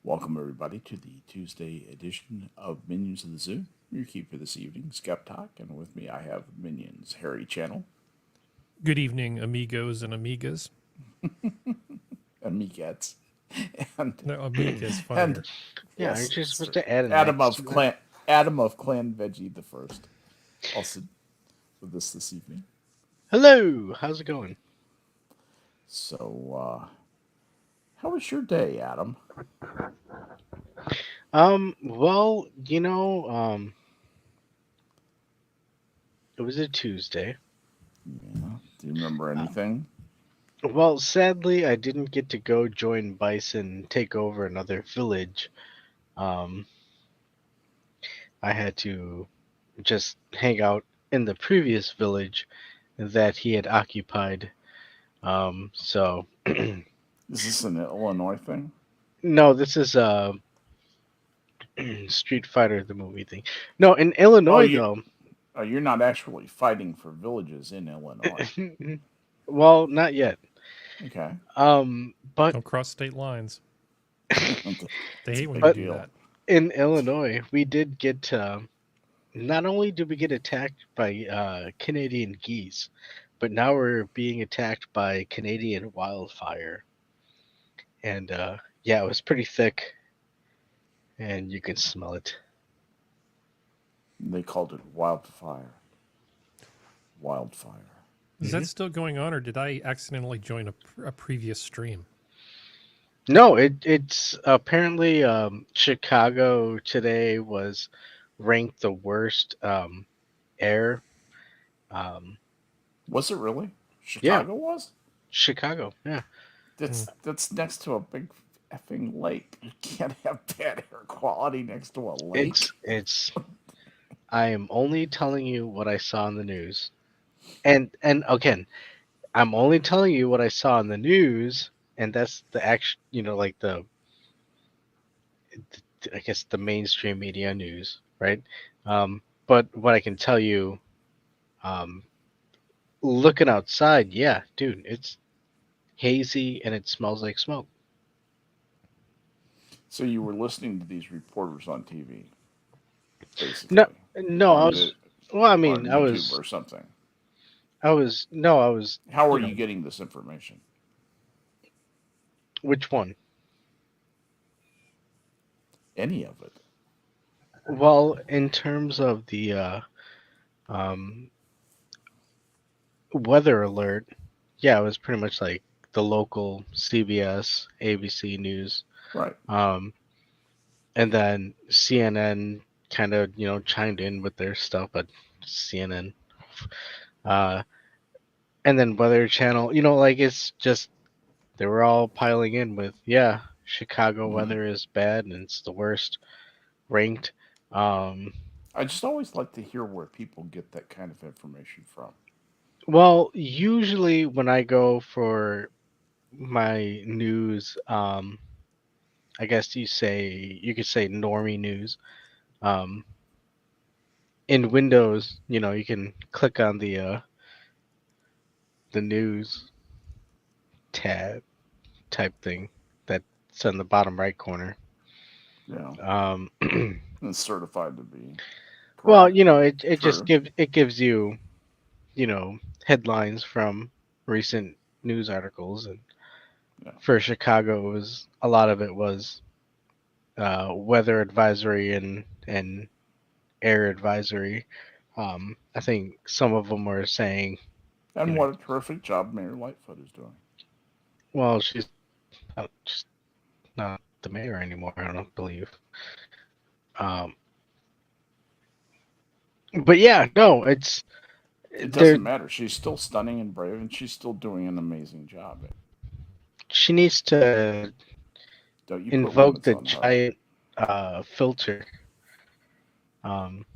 Welcome, everybody, to the Tuesday edition of Minions of the Zoo. Your keeper this evening, SkepTock, and with me I have Minions Harry Channel, Good evening, amigos and amigas. Amigets, and No, amiga is and funnier. Yeah, aren't you yes, supposed to add an Adam X to of that? Clan Veggie the First, also with us this evening. Hello, how's it going? So, how was your day, Adam? Well, it was a Tuesday. Yeah. Do you remember Uh, anything? well, sadly, I didn't get to go join Bison and take over another village. Um, I had to just hang out in the previous village that he had occupied. So Is this an Illinois thing? no, this is Street Fighter the movie thing. No, in Oh, Illinois though. you're not actually fighting for villages in Illinois. Well, not yet. Okay. But Don't cross state lines. They It's a hate when you big but do deal. that. in Illinois, we did get not only did we get attacked by Canadian geese, but now we're being attacked by Canadian wildfire. And yeah, it was pretty thick, and you can smell it. They called it wildfire. Wildfire. Is Hmm. that still going on, or did I accidentally join a previous stream? No, it's apparently Chicago today was ranked the worst air. Um, Was it really? yeah, Chicago was? Chicago. Yeah. Hmm. That's next to a big effing lake. You can't have bad air quality next to a lake. It's I am only telling you what I saw in the news. And again, I'm only telling you what I saw in the news, and that's the action, like I guess the mainstream media news, right? But what I can tell you, um, looking outside, yeah, dude, it's hazy and it smells like smoke. So you were listening to these reporters on TV, No, basically, no, I on was. Well, I on mean, YouTube or something. no, I was. How are You you know, getting this information? which one? Any of it? Well, in terms of the um, weather alert, yeah, it was pretty much like the local CBS, ABC news, Right. um, and then CNN kind of chimed in with their stuff, but CNN, uh, and then Weather Channel, like it's just they were all piling in with Chicago Mm-hmm. weather is bad and it's the worst ranked. Um, I just always like to hear where people get that kind of information from. well, usually when I go for my news, I guess you could say normie news. Um, in Windows, you can click on the news tab type thing that's on the bottom right corner. You know, Um, and it's certified to be well, correct or it true. gives you headlines from recent news articles, and Yeah. for Chicago, a lot of it was weather advisory and air advisory. I think some of them were saying, you And know, what a terrific job Mayor Lightfoot is doing. well, she's not the mayor anymore. I don't believe. Um, but yeah, no, it's It there. doesn't matter. She's still stunning and brave, and she's still doing an amazing job. She needs to Don't you put invoke limits the on her. giant filter.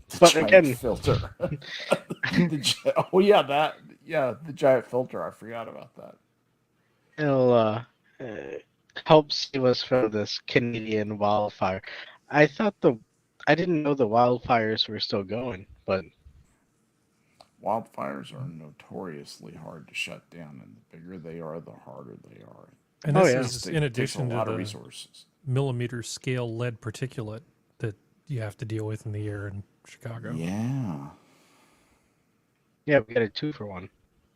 The But giant again, filter. Oh yeah, that yeah, the giant filter. I forgot about that. it'll help save us from this Canadian wildfire. I thought I didn't know the wildfires were still going, but Wildfires are notoriously hard to shut down, and the bigger they are, the harder they are. And oh this yeah, is in It takes a addition to lot of the resources. millimeter scale lead particulate that you have to deal with in the air in Chicago. Yeah. Yeah, we got a 2-for-1.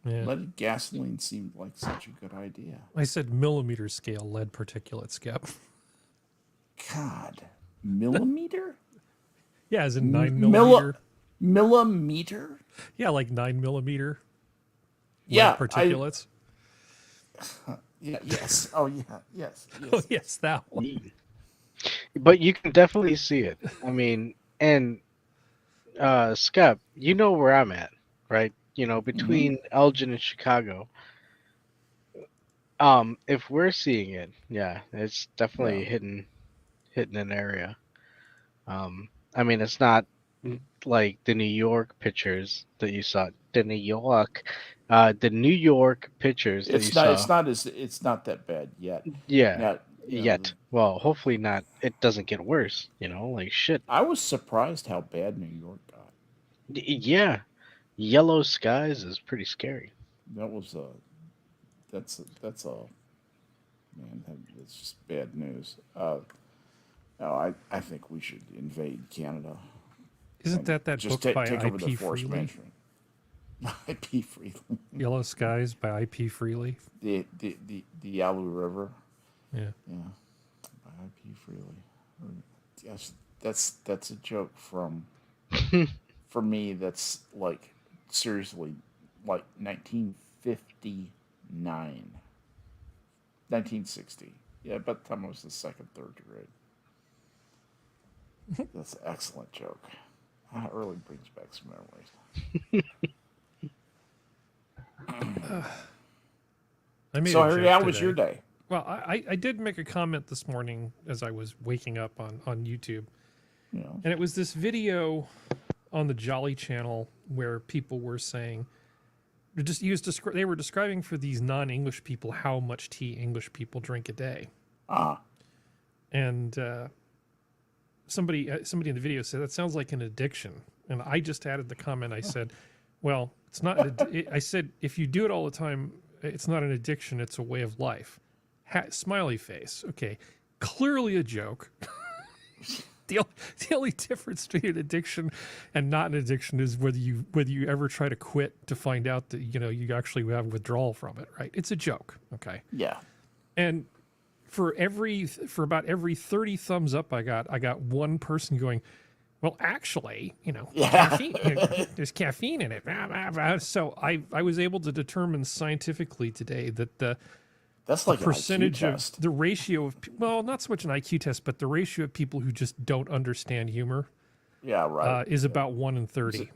Yeah. Leaded gasoline seemed like such a good idea. I said millimeter scale lead particulate, Skep. God. Millimeter? Yeah, as in 9 Milli- millimeter. Millimeter? Yeah, like 9 millimeter Yeah, lead particulates. Yeah, yes. Oh, yeah. Yes. Oh, yes, that one. But you can definitely see it. I mean, and Skep, you know where I'm at, right? You know, between Elgin and Chicago. If we're seeing it, yeah, it's definitely hitting an area. I mean, it's not like the New York pictures that you saw. The New York pictures that you saw. It's not that bad yet. Yeah, Now, you know, yet. Well, hopefully not. It doesn't get worse. You know, like shit. I was surprised how bad New York got. Yeah, yellow skies is pretty scary. That was that's man, that's just bad news. No, I think we should invade Canada. Isn't that Just book by take over the IP force Freely? management. IP Freely. Yellow Skies by IP Freely? The Yalu River. Yeah. Yeah. By IP Freely. Yes, that's a joke from for me. That's like seriously like 1959, 1960. Yeah, by the time I was the second, third grade. That's an excellent joke. It really brings back some memories. I made So, a Harry, joke how was today. your day? Well, I did make a comment this morning as I was waking up on YouTube. You know, And it was this video on the Jolly channel where people were saying, they were describing for these non-English people how much tea English people drink a day. And somebody in the video said, that sounds like an addiction. And I just added the comment, I said, well, it's not, I said, if you do it all the time, it's not an addiction, it's a way of life. Smiley face. Okay. Clearly a joke. The only difference between an addiction and not an addiction is whether you ever try to quit to find out that you actually have withdrawal from it, right? It's a joke, okay? yeah. And for about every 30 thumbs up I got one person going, well, actually, caffeine, there's caffeine in it. So I was able to determine scientifically today that That's like percentage an IQ of test. the ratio of, well, not so much an IQ test, but the ratio of people who just don't understand humor Yeah, right. is about 1 in 30.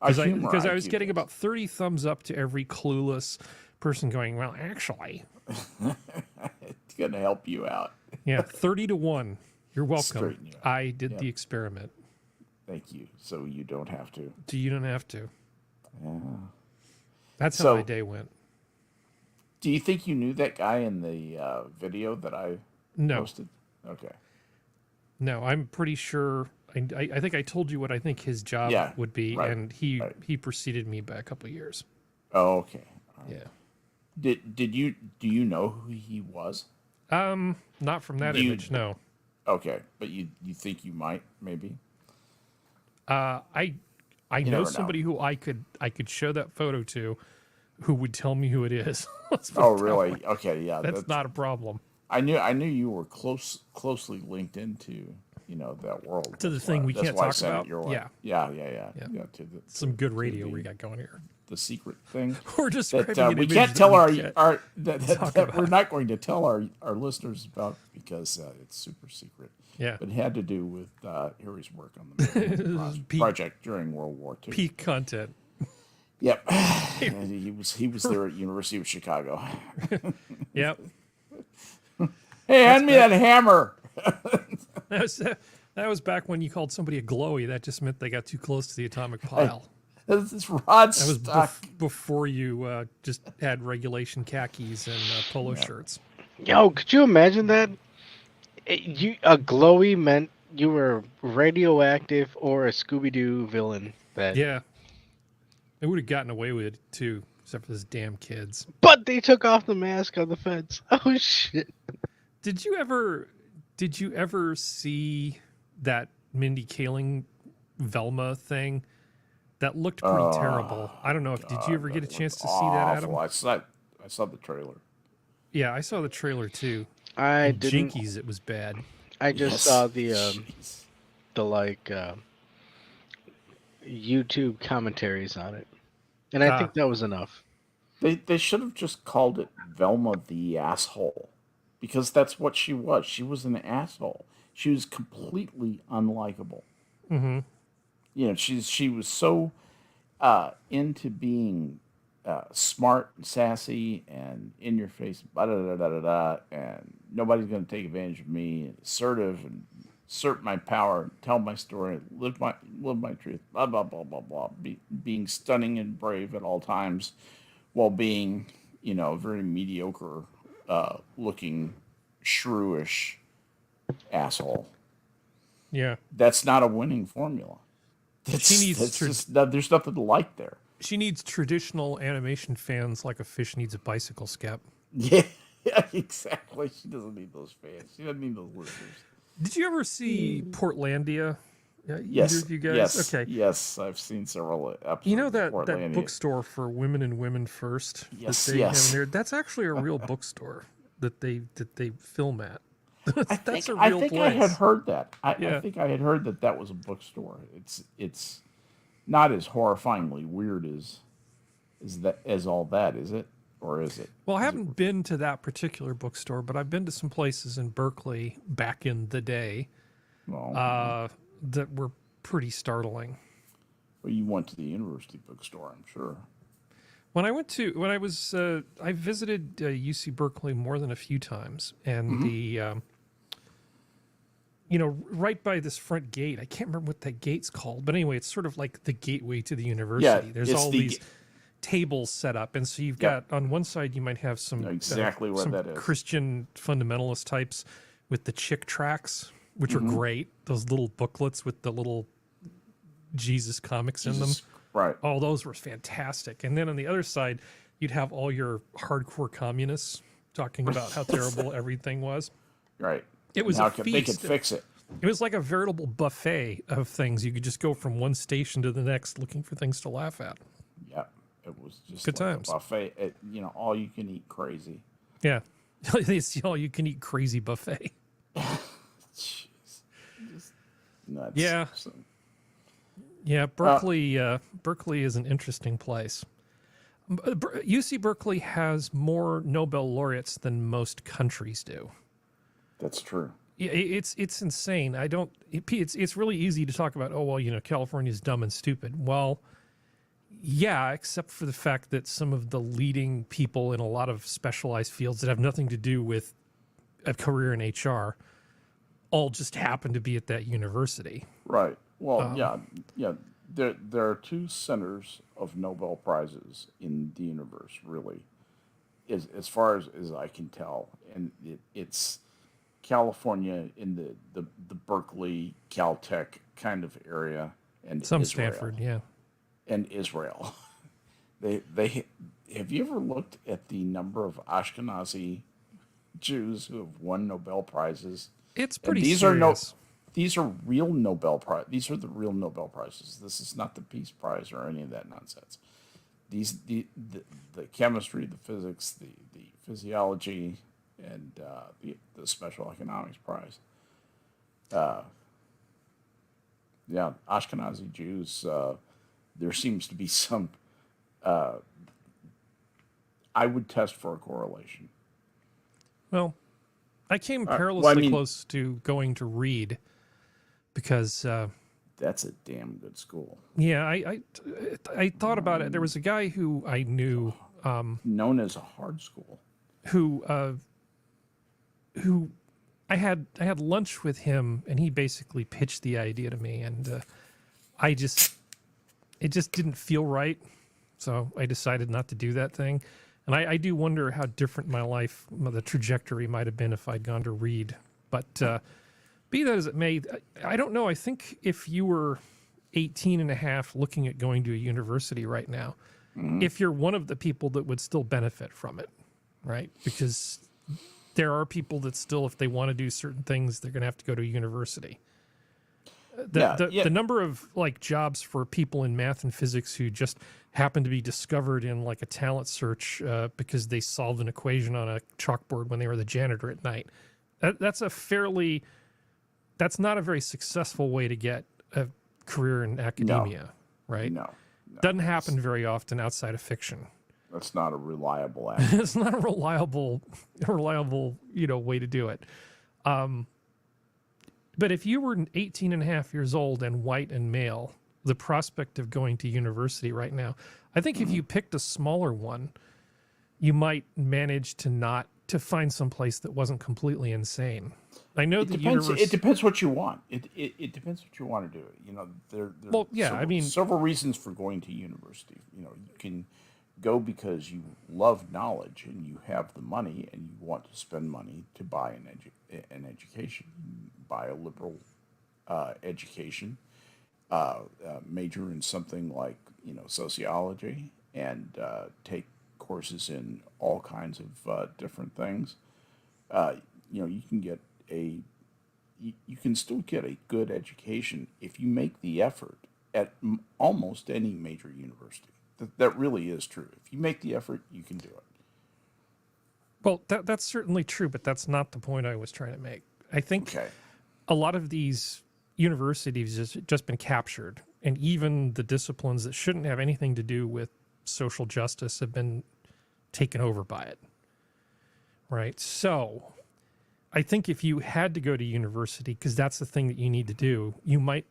A humor Because I was IQ getting test. about 30 thumbs up to every clueless person going, well, actually. It's going to help you out. Yeah, 30 to 1. You're welcome. Straighten you out. I did the experiment. Thank you. So you don't have to. So you don't have to. Yeah. That's how So- my day went. Do you think you knew that guy in the video that I No. posted? Okay. No, I'm pretty sure. I think I told you what I think his job Yeah, would be, right, and he right. preceded me by a couple of years. Oh, okay. All right. Yeah. Do you know who he was? Not from that Do you- image, no. Okay, but you think you might maybe? I know never know. somebody who I could show that photo to, who would tell me who it is. Let's put Oh, it that really? way. Okay, yeah. That's not a problem. I knew you were closely linked into that world. To the That's thing why- we that's can't why I talk sent it about? your way. Yeah. Yeah. Some good radio we got going here. The secret thing. We're just That an we image can't that tell we can't that talk we're about. not going to tell our listeners about because it's super secret. Yeah. But it had to do with Harry's work on the Manhattan project during World War II. peak content. Yep. And he was there at University of Chicago. Yep. Hey, hand me that hammer. That was back when you called somebody a glowy. That just meant they got too close to the atomic pile. This rod That was stuck. before you just had regulation khakis and polo shirts. Yo, could you imagine that? A glowy meant you were radioactive or a Scooby-Doo villain. Yeah. They would have gotten away with it too, except for those damn kids. But they took off the mask on the fence. Oh shit! Did you ever Did you ever see that Mindy Kaling Velma thing? That looked pretty terrible. I don't know if did you ever get a That chance looked to see that, Adam? awful. I saw the trailer. Yeah, I saw the trailer too. I And didn't. Jinkies, it was bad. I just Yes. saw the Jeez. YouTube commentaries on it, and I think that was enough. They should have just called it Velma the asshole, because that's what she was. She was an asshole. She was completely unlikable. Mm-hmm. You know, she was so into being smart and sassy and in your face, da da da da da, and nobody's going to take advantage of me. And assertive and assert my power, tell my story, live my truth, blah blah blah blah blah. Being stunning and brave at all times, while being, you know, very mediocre looking, shrewish asshole. Yeah. That's not a winning formula. There's nothing to like there. She needs traditional animation fans like a fish needs a bicycle, Skep. Yeah, exactly. She doesn't need those fans. She doesn't need those listeners. Did you ever see Portlandia? Yes. Either of you guys? Yes. Okay. Yes, I've seen several episodes. You know that of Portlandia. that bookstore for Women and Women First Yes, that they yes. have in there? That's actually a real bookstore that they film at. That's a I real think place. I had heard that. I Yeah. think I had heard that was a bookstore. It's not as horrifyingly weird as all that, is it? Or is it? Well, I haven't been to that particular bookstore, but I've been to some places in Berkeley back in the day Well, that were pretty startling. well, you went to the university bookstore, I'm sure. I visited UC Berkeley more than a few times, and right by this front gate, I can't remember what that gate's called, but anyway, it's sort of like the gateway to the university. There's it's all the these tables set up, and so you've Yeah. got on one side you might have some Know exactly what some that is. Christian fundamentalist types with the chick tracts, which are great. Those little booklets with the little Jesus comics in them. Right. Oh, those were fantastic. And then on the other side, you'd have all your hardcore communists talking about how terrible everything was. Right. It was Now a they could feast. fix it. It was like a veritable buffet of things. You could just go from one station to the next looking for things to laugh at. Yeah. It was just Good like times. a buffet. All you can eat crazy. Yeah. It's all you can eat crazy buffet. Jeez. Just nuts. Yeah. Yeah, Berkeley is an interesting place. UC Berkeley has more Nobel laureates than most countries do. That's true. Yeah, it's insane. It's really easy to talk about, California's dumb and stupid. Well, yeah, except for the fact that some of the leading people in a lot of specialized fields that have nothing to do with a career in HR all just happen to be at that university. Right. Well, yeah. There are two centers of Nobel Prizes in the universe, really, as far as I can tell, and it's California in the Berkeley, Caltech kind of area, and Some Israel, Stanford, yeah. and Israel. They have you ever looked at the number of Ashkenazi Jews who have won Nobel Prizes? It's And pretty these serious. these are real Nobel Prize. These are the real Nobel Prizes. This is not the Peace Prize or any of that nonsense. The chemistry, the physics, the physiology, and the Special Economics Prize. Ashkenazi Jews. There seems to be some. I would test for a correlation. Well, I came well, perilously I mean- close to going to Reed because, That's a damn good school. yeah, I thought about it. There was a guy who I knew Known as a hard school. who I had lunch with him, and he basically pitched the idea to me, and it just didn't feel right, so I decided not to do that thing. And I do wonder how different my life, the trajectory might have been if I'd gone to Reed. But be that as it may, I don't know. I think if you were 18 and a half looking at going to a university right now, if you're one of the people that would still benefit from it, right? Because there are people that still, if they want to do certain things, they're going to have to go to university. The number of like jobs for people in math and physics who just happen to be discovered in like a talent search because they solved an equation on a chalkboard when they were the janitor at night. That's not a very successful way to get a career in academia, right? No. Doesn't happen very often outside of fiction. That's not a reliable avenue. It's not a reliable, way to do it. But if you were 18 and a half years old and white and male, the prospect of going to university right now, I think if you picked a smaller one, you might manage to find some place that wasn't completely insane. I know It depends what you want. It depends what you want to do. There several reasons for going to university. You can go because you love knowledge and you have the money and you want to spend money to buy an education. Buy a liberal education, major in something like sociology, and take courses in all kinds of different things. You can still get a good education if you make the effort at almost any major university. That really is true. If you make the effort, you can do it. Well, that's certainly true, but that's not the point I was trying to make. I think a lot of these universities have just been captured, and even the disciplines that shouldn't have anything to do with social justice have been taken over by it. Right? So I think if you had to go to university, because that's the thing that you need to do, you might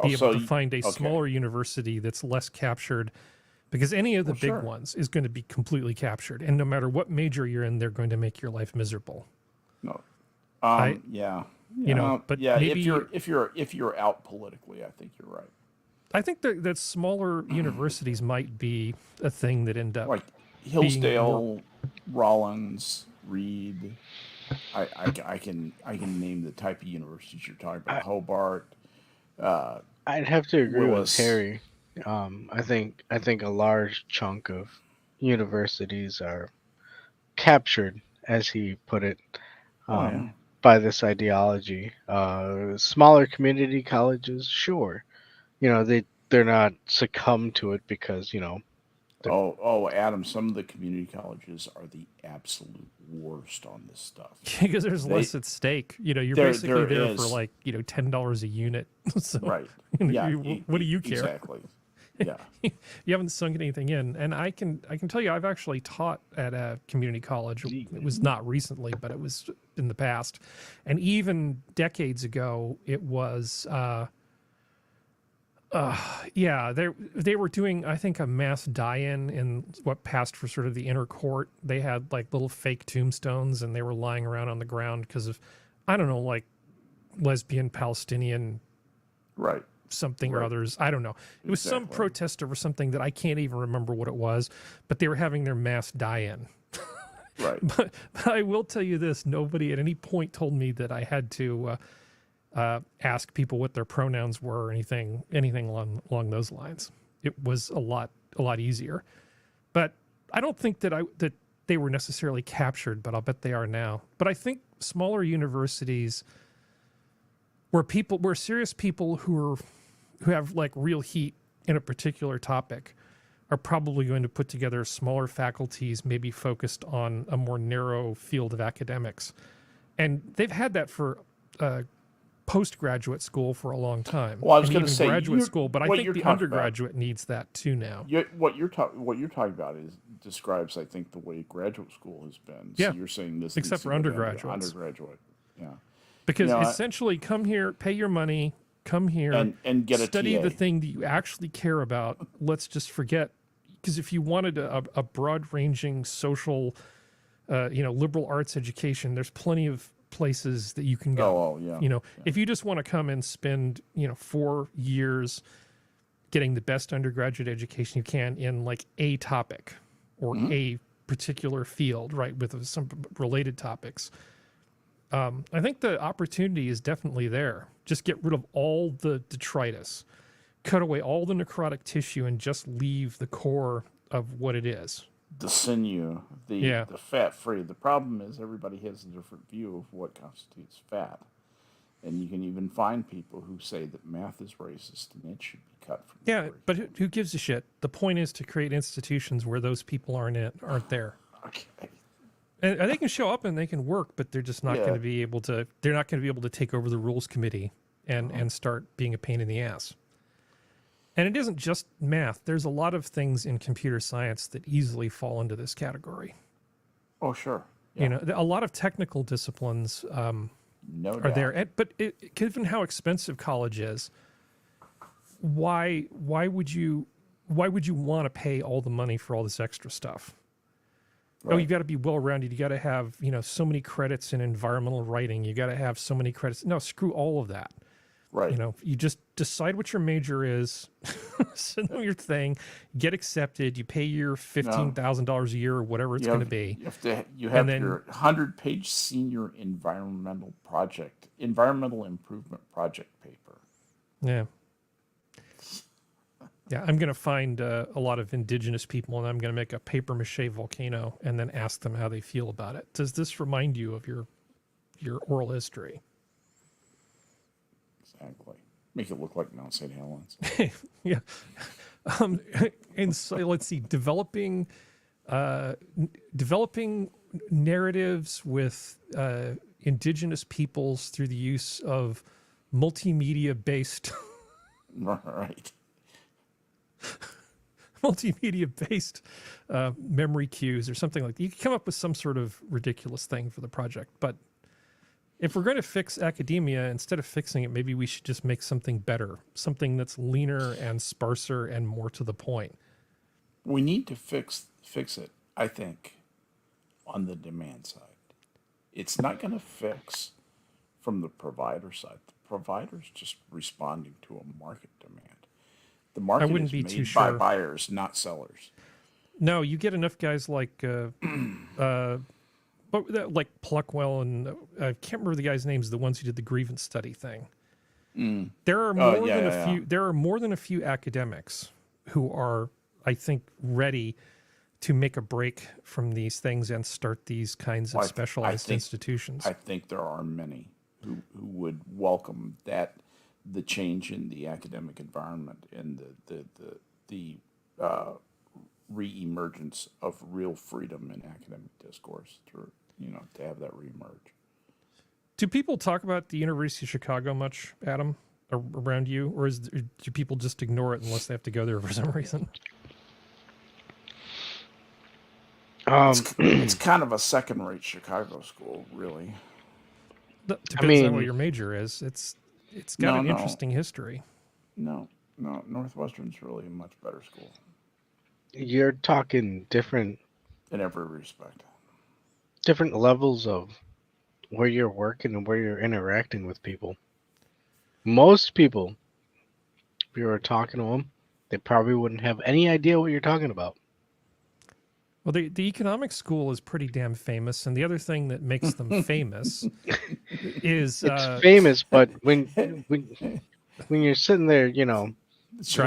be able to find a smaller university that's less captured, because any of the big ones is going to be completely captured. And no matter what major you're in, they're going to make your life miserable. No. But maybe if you're out politically, I think you're right. I think that smaller universities might be a thing that end up like Hillsdale, Rollins, Reed. I can name the type of universities you're talking about. Hobart. I'd have to agree Willis. with Harry. I think a large chunk of universities are captured, as he put it, by this ideology. Smaller community colleges, sure, they're not succumb to it because Adam, some of the community colleges are the absolute worst on this stuff. because there's less at stake. You're basically there for like $10 a unit. So, right. What do you care? Exactly. Yeah. You haven't sunk anything in, and I can tell you, I've actually taught at a community college. It was not recently, but it was in the past, and even decades ago, it was. They were doing, I think, a mass die-in in what passed for sort of the inner court. They had like little fake tombstones, and they were lying around on the ground because of, I don't know, like lesbian Palestinian, right. Something or others. I don't know. It was some protest over something that I can't even remember what it was, but they were having their mass die-in. Right. But I will tell you this: nobody at any point told me that I had to ask people what their pronouns were or anything along those lines. It was a lot easier. But I don't think that they were necessarily captured, but I'll bet they are now. But I think smaller universities where serious people who have like real heat in a particular topic are probably going to put together smaller faculties, maybe focused on a more narrow field of academics. And they've had that for postgraduate school for a long time. Well, I was going to say graduate school, but I think the undergraduate needs that too now. What you're talking about describes, I think, the way graduate school has been. Yeah. So you're saying this, except for undergraduates. Undergraduate, yeah. Because essentially, come here, pay your money, come here, and get study a TA. the thing that you actually care about. Let's just forget, because if you wanted a broad-ranging social, liberal arts education, there's plenty of places that you can go. If you just want to come and spend 4 years getting the best undergraduate education you can in like a topic or a particular field, right, with some related topics. I think the opportunity is definitely there. Just get rid of all the detritus, cut away all the necrotic tissue, and just leave the core of what it is. the sinew, Yeah. the fat free. The problem is everybody has a different view of what constitutes fat. And you can even find people who say that math is racist and it should be cut from the Yeah, curriculum. but who gives a shit? The point is to create institutions where those people aren't there. Okay. And they can show up and they can work, but they're just not Yeah. going to be able to. They're not going to be able to take over the rules committee and start being a pain in the ass. And it isn't just math. There's a lot of things in computer science that easily fall into this category. Oh, sure. Yeah. You know, a lot of technical disciplines No are doubt. there. But given how expensive college is, why would you want to pay all the money for all this extra stuff? Right. Oh, you got to be well-rounded. You got to have, so many credits in environmental writing. You got to have so many credits. No, screw all of that. Right. You just decide what your major is, send them your thing, get accepted. You pay your $15,000 a year or whatever it's going to be. You have then- your 100-page senior environmental improvement project paper. Yeah. Yeah, I'm going to find a lot of indigenous people and I'm going to make a paper mache volcano and then ask them how they feel about it. Does this remind you of your oral history? Exactly. Make it look like Mount St. Helens. Yeah. And so let's see, developing narratives with indigenous peoples through the use of multimedia-based Right. memory cues or something like that. You can come up with some sort of ridiculous thing for the project, but if we're going to fix academia, instead of fixing it, maybe we should just make something better, something that's leaner and sparser and more to the point. We need to fix it, I think, on the demand side. It's not going to fix from the provider side. The provider's just responding to a market demand. The market wouldn't is be made too by sure. buyers, not sellers. No, you get enough guys like Pluckwell and I can't remember the guy's names. The ones who did the grievance study thing. There are more than a few. There are more than a few academics who are, I think, ready to make a break from these things and start these kinds of specialized institutions. I think there are many who would welcome the change in the academic environment and the re-emergence of real freedom in academic discourse to have that re-emerge. Do people talk about the University of Chicago much, Adam, around you, or do people just ignore it unless they have to go there for some reason? It's kind of a second-rate Chicago school, really. Depends on what your major is. It's got an interesting history. No, Northwestern's really a much better school. You're talking different In every respect. different levels of where you're working and where you're interacting with people. Most people, if you were talking to them, they probably wouldn't have any idea what you're talking about. Well, the economics school is pretty damn famous, and the other thing that makes them famous is It's famous, but when you're sitting there, Driving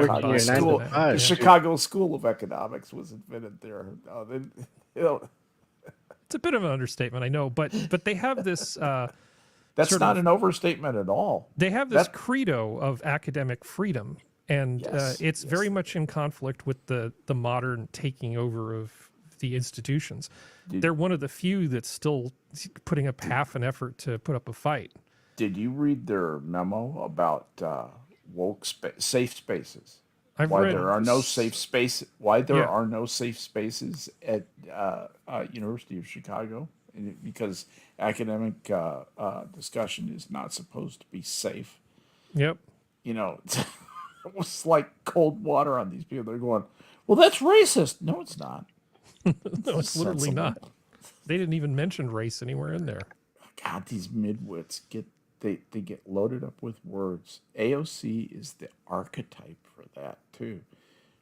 working by your 9 school. to 5, The Chicago School of Economics was invented there. it's a bit of an understatement, I know, but they have this. That's sort not of- an overstatement at all. They have this credo of academic freedom, and it's very much in conflict with the modern taking over of the institutions. They're one of the few that's still putting up half an effort to put up a fight. Did you read their memo about safe spaces? I've Why read there are no safe spaces? Why there are no safe spaces at University of Chicago? Because academic discussion is not supposed to be safe. Yep. It was like cold water on these people. They're going, well, that's racist. No, it's not. No, it's literally not. They didn't even mention race anywhere in there. God, these midwits get loaded up with words. AOC is the archetype for that too.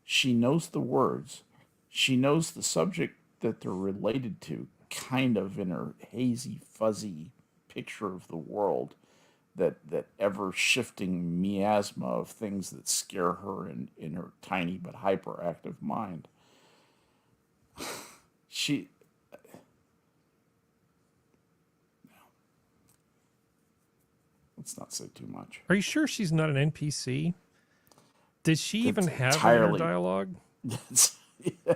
She knows the words. She knows the subject that they're related to, kind of in her hazy, fuzzy picture of the world, that ever shifting miasma of things that scare her in her tiny but hyperactive mind. she. Let's not say too much. Are you sure she's not an NPC? Did she even have an inner entirely- dialogue? yeah,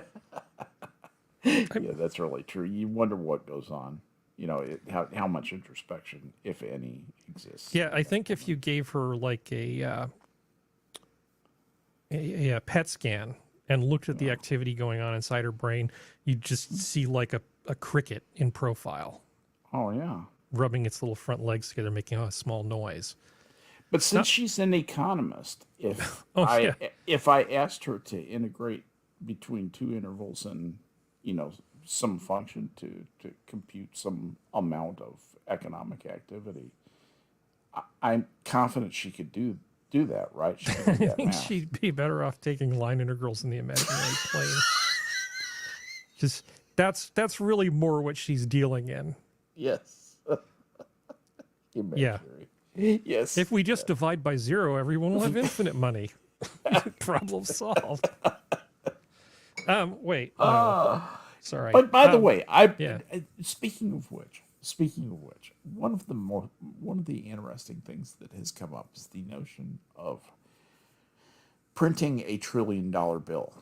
that's really true. You wonder what goes on. You know, how much introspection, if any, exists. Yeah, I think if you gave her like a PET scan and looked at the activity going on inside her brain, you'd just see like a cricket in profile Oh yeah. rubbing its little front legs together, making a small noise. But since she's an economist, if yeah. if I asked her to integrate between two intervals and some function to compute some amount of economic activity, I'm confident she could do that, right? She could do I that think math. she'd be better off taking line integrals in the imaginary plane. Just that's really more what she's dealing in. Yes. Yeah. Yes. If we just divide by 0, everyone will have infinite money. Problem solved. Wait. No. Sorry. But by the way, yeah. Speaking of which, one of the interesting things that has come up is the notion of printing a $1 trillion bill,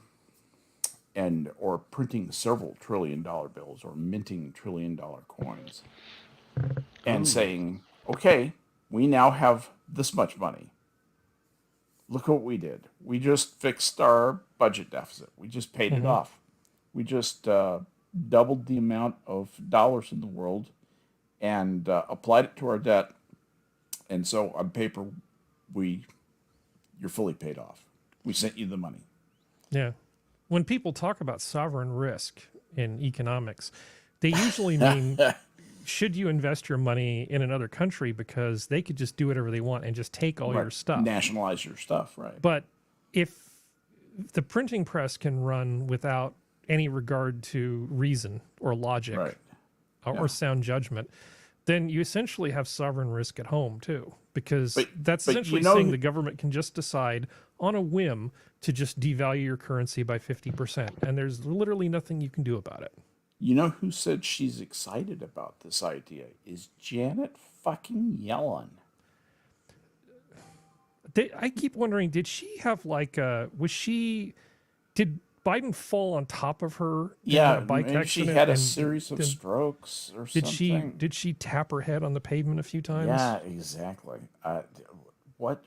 or printing several $1 trillion bills, or minting $1 trillion coins, and saying, okay, we now have this much money. Look what we did. We just fixed our budget deficit. We just paid it off. We just doubled the amount of dollars in the world and applied it to our debt. And so on paper, you're fully paid off. We sent you the money. Yeah. When people talk about sovereign risk in economics, they usually mean should you invest your money in another country because they could just do whatever they want and just take all your stuff. Nationalize your stuff, right? But if the printing press can run without any regard to reason or logic Right. or sound judgment, then you essentially have sovereign risk at home too, because that's but essentially saying the government can just decide on a whim to just devalue your currency by 50%, and there's literally nothing you can do about it. You know who said she's excited about this idea? Is Janet fucking Yellen. I keep wondering, did she have like did Biden fall on top of her in a bike maybe accident? she had a series of strokes or something. Did she tap her head on the pavement a few times? Yeah, exactly. What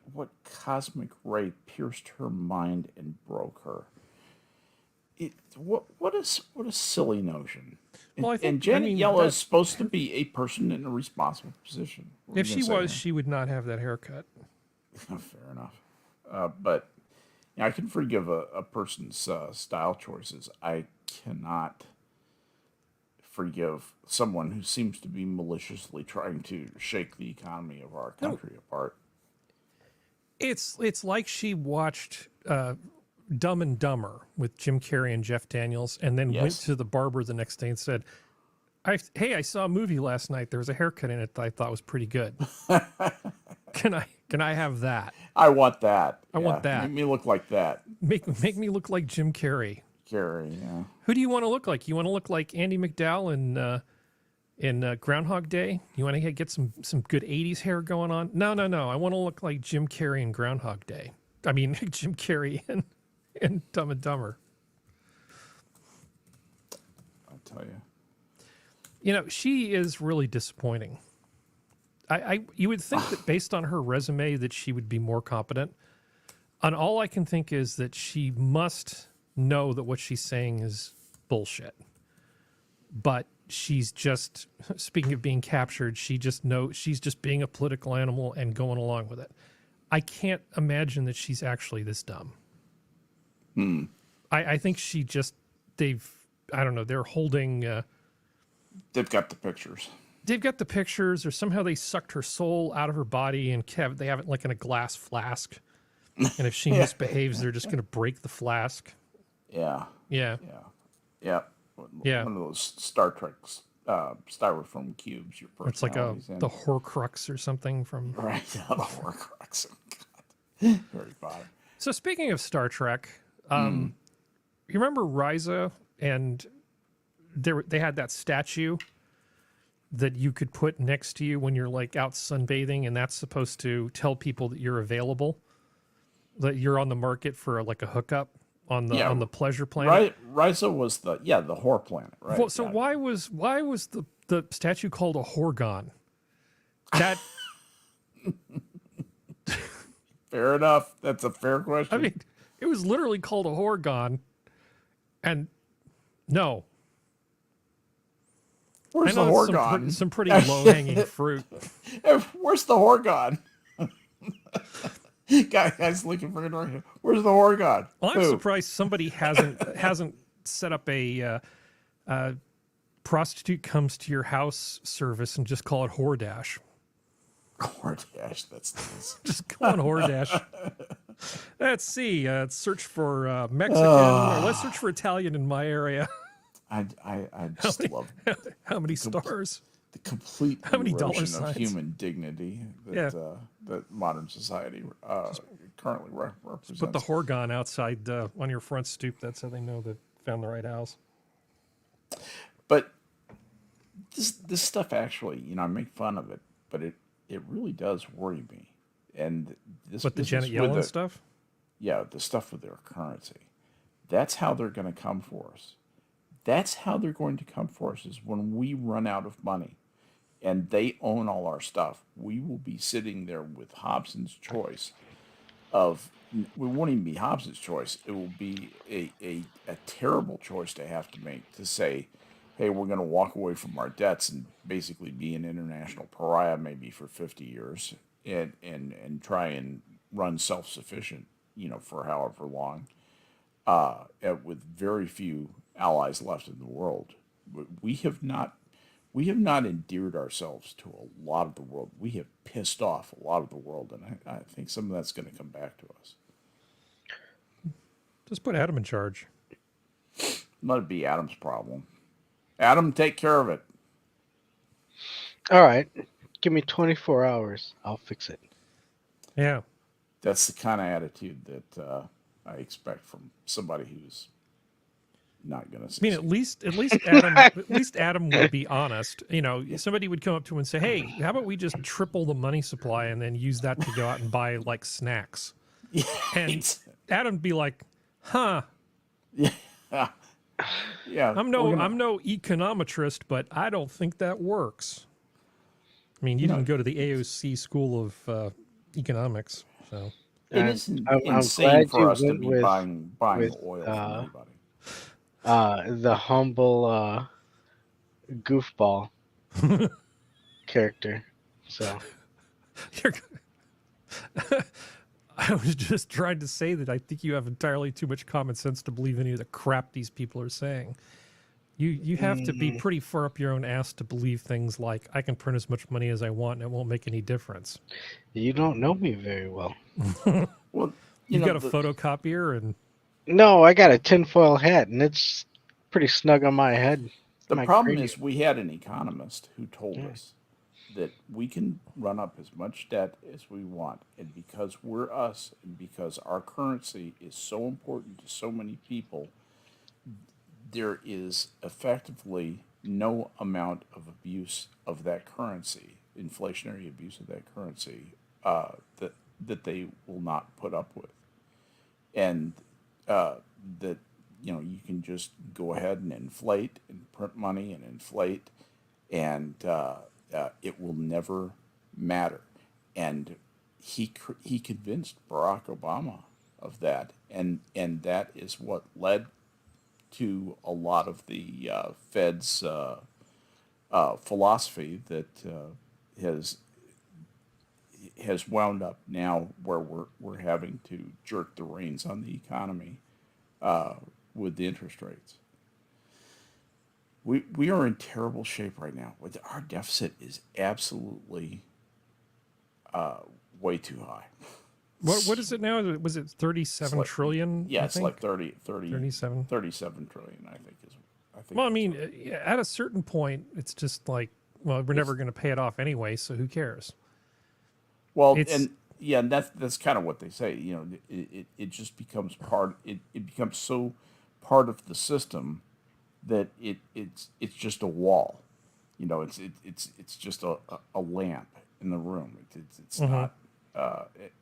cosmic ray pierced her mind and broke her? What a silly notion. Well, I think, and Janet Yellen is supposed to be a person in a responsible position. If she was, she would not have that haircut. Fair enough. But I can forgive a person's style choices. I cannot forgive someone who seems to be maliciously trying to shake the economy of our country apart. It's like she watched Dumb and Dumber with Jim Carrey and Jeff Daniels, and then went to the barber the next day and said, I saw a movie last night. There was a haircut in it that I thought was pretty good. Can I have that? I want that. I want that. Make me look like that. Make me look like Jim Carrey. Yeah. Who do you want to look like? You want to look like Andy McDowell in Groundhog Day? You want to get some good 80s hair going on? No. I want to look like Jim Carrey in Groundhog Day. I mean, Jim Carrey in Dumb and Dumber. I'll tell you. You know, she is really disappointing. You would think that based on her resume that she would be more competent. And all I can think is that she must know that what she's saying is bullshit. But she's just, speaking of being captured, she's just being a political animal and going along with it. I can't imagine that she's actually this dumb. I think they're holding... They've got the pictures. They've got the pictures, or somehow they sucked her soul out of her body and they have it like in a glass flask. And if she misbehaves, they're just going to break the flask. Yeah. One of those Star Trek styrofoam cubes. It's like the Horcrux or something from... Right, the Horcrux. God. Very bad. So speaking of Star Trek, you remember Risa and they had that statue that you could put next to you when you're like out sunbathing, and that's supposed to tell people that you're available, that you're on the market for like a hookup on the pleasure planet. Right, Risa was the whore planet, right? Well, so why was the statue called a Horgon? That fair enough. That's a fair question. I mean, it was literally called a Horgon, and no. Where's the Horgon? Some pretty low-hanging fruit. Where's the Horgon? Guys looking for a Where's the Horgon? Well, I'm surprised somebody hasn't set up a prostitute comes to your house service and just call it Hordash. Hordash, that's nice. Just call it Hordash. Let's see. Search for Mexican, or let's search for Italian in my area. I just love how many stars? The complete how many dollar erosion signs? of human dignity that that modern society currently represents. Put the Horgon outside on your front stoop. That's how they know they found the right house. But this stuff actually, I make fun of it, but it really does worry me. And this. But the Janet Yellen stuff. Yeah, the stuff with their currency. That's how they're going to come for us. That's how they're going to come for us, is when we run out of money and they own all our stuff. We will be sitting there with Hobson's choice of, we won't even be Hobson's choice. It will be a terrible choice to have to make, to say, hey, we're going to walk away from our debts and basically be an international pariah maybe for 50 years and try and run self-sufficient, for however long, with very few allies left in the world. We have not endeared ourselves to a lot of the world. We have pissed off a lot of the world, and I think some of that's going to come back to us. Just put Adam in charge. Let it be Adam's problem. Adam, take care of it. All right. Give me 24 hours. I'll fix it. Yeah. That's the kind of attitude that I expect from somebody who's not going to succeed. I mean, at least Adam would be honest. Somebody would come up to him and say, hey, how about we just triple the money supply and then use that to go out and buy like snacks? Yeah. And Adam would be like, huh. Yeah. Yeah. I'm no econometrist, but I don't think that works. I mean, you didn't go to the AOC School of Economics, so it is I'm insane glad for you us to went be with- buying with, oil from anybody. The humble goofball character. So I was just trying to say that I think you have entirely too much common sense to believe any of the crap these people are saying. You have to be pretty far up your own ass to believe things like, I can print as much money as I want and it won't make any difference. you don't know me very well. Well, You've got a photocopier and... No, I got a tinfoil hat, and it's pretty snug on my head. The My problem cranium. is we had an economist who told us that we can run up as much debt as we want, and because we're us, and because our currency is so important to so many people, there is effectively no amount of abuse of that currency, inflationary abuse of that currency, that they will not put up with, and that you can just go ahead and inflate and print money and inflate, and it will never matter. And he convinced Barack Obama of that, and that is what led to a lot of the Fed's philosophy that has wound up now where we're having to jerk the reins on the economy with the interest rates. We are in terrible shape right now. Our deficit is absolutely way too high. What is it now? Was it 37 trillion? Yeah, I it's think? like 37 37. trillion, I think. Well, I mean, at a certain point, it's just like, well, we're never going to pay it off anyway, so who cares? Well, and that's kind of what they say. It just becomes part. It becomes so part of the system that it's just a wall. You know, it's just a lamp in the room. It's not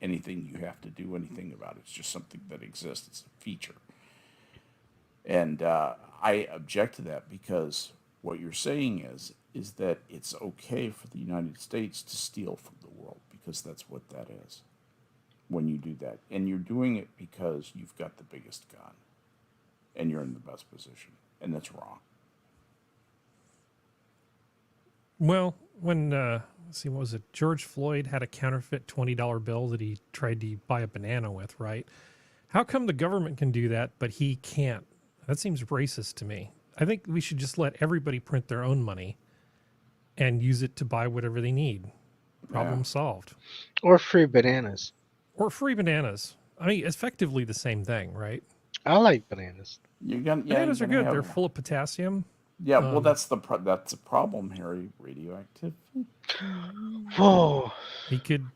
anything you have to do anything about. It's just something that exists. It's a feature. And I object to that because what you're saying is that it's okay for the United States to steal from the world, because that's what that is when you do that. And you're doing it because you've got the biggest gun and you're in the best position. And that's wrong. Well, when, let's see, what was it? George Floyd had a counterfeit $20 bill that he tried to buy a banana with, right? How come the government can do that, but he can't? That seems racist to me. I think we should just let everybody print their own money and use it to buy whatever they need. Problem solved. Or free bananas. Or free bananas. I mean, effectively the same thing, right? I like bananas. Bananas are good. They're full of potassium. Yeah, well, that's the problem, Harry. Radioactive. Whoa. He could,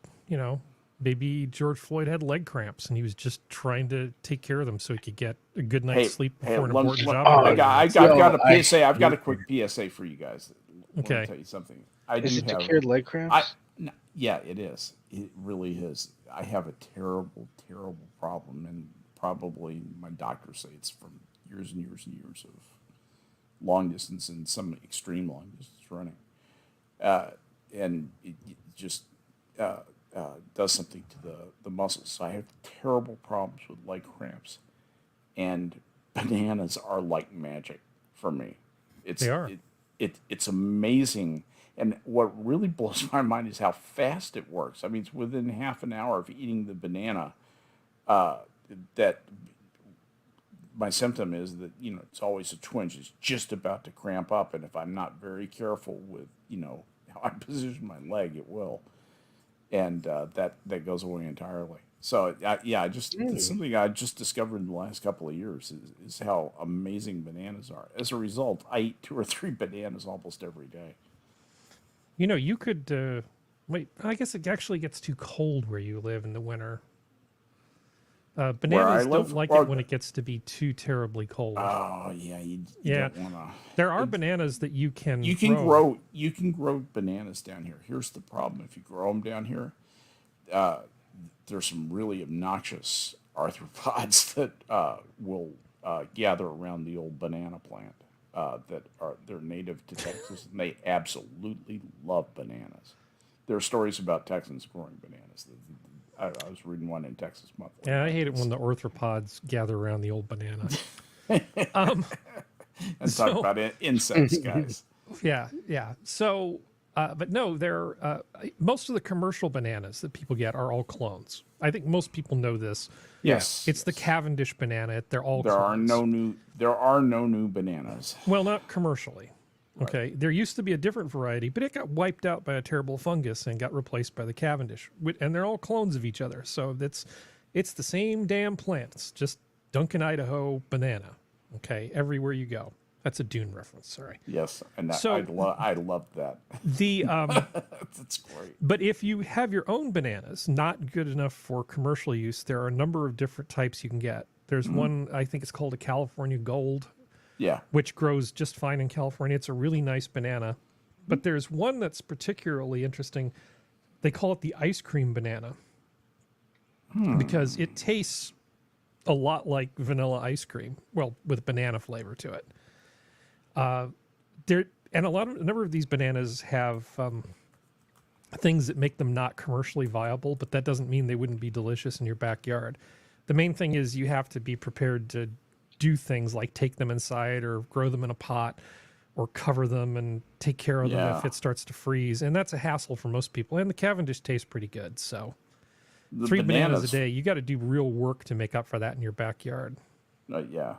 maybe George Floyd had leg cramps and he was just trying to take care of them so he could get a good night's sleep before an important job. I've got a PSA. I've got a quick PSA for you guys. Okay. Let me tell you something. Is it to cure leg cramps? Yeah, it is. It really is. I have a terrible, terrible problem, and probably my doctors say it's from years and years and years of long distance and some extreme long distance running, and it just does something to the muscles. So I have terrible problems with leg cramps, and bananas are like magic for me. They are. It's amazing. And what really blows my mind is how fast it works. I mean, it's within half an hour of eating the banana that my symptom is that, it's always a twinge. It's just about to cramp up. And if I'm not very careful with, how I position my leg, it will. And that goes away entirely. So, it's something I just discovered in the last couple of years is how amazing bananas are. As a result, I eat 2 or 3 bananas almost every day. You could, wait, I guess it actually gets too cold where you live in the winter. Bananas don't like it when it gets to be too terribly cold. Oh, yeah. You don't want to. There are bananas that you can grow. You can grow bananas down here. Here's the problem. If you grow them down here, there's some really obnoxious arthropods that will gather around the old banana plant. They're native to Texas, and they absolutely love bananas. There are stories about Texans growing bananas. I was reading one in Texas Monthly. Yeah, I hate it when the arthropods gather around the old banana. And talk about insects, guys. Yeah. So, but no, most of the commercial bananas that people get are all clones. I think most people know this. Yes, it's the Cavendish banana. They're all. There clones. There are no new bananas. Well, not commercially. Right. Okay, there used to be a different variety, but it got wiped out by a terrible fungus and got replaced by the Cavendish. And they're all clones of each other. So it's the same damn plant. It's just Duncan, Idaho banana. Okay, everywhere you go. That's a Dune reference. Sorry. Yes, and I love that. That's great. But if you have your own bananas, not good enough for commercial use, there are a number of different types you can get. There's one, I think it's called a California Gold. Yeah. Which grows just fine in California. It's a really nice banana. But there's one that's particularly interesting. They call it the ice cream banana. Because it tastes a lot like vanilla ice cream. Well, with banana flavor to it. And a number of these bananas have things that make them not commercially viable, but that doesn't mean they wouldn't be delicious in your backyard. The main thing is you have to be prepared to do things like take them inside or grow them in a pot or cover them and take care of them if it starts to freeze. And that's a hassle for most people. And the Cavendish tastes pretty good. So 3 bananas a day, you got to do real work to make up for that in your backyard. Yeah.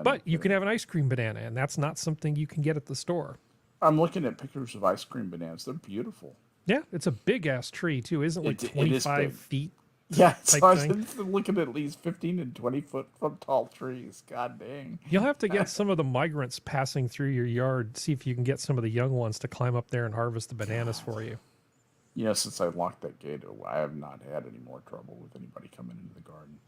But you can have an ice cream banana, and that's not something you can get at the store. I'm looking at pictures of ice cream bananas. They're beautiful. Yeah, it's a big-ass tree, too. Isn't it like 25 feet? Yeah, so I was looking at least 15 and 20-foot tall trees. God dang. You'll have to get some of the migrants passing through your yard, see if you can get some of the young ones to climb up there and harvest the bananas for you. Since I locked that gate, I have not had any more trouble with anybody coming into the garden.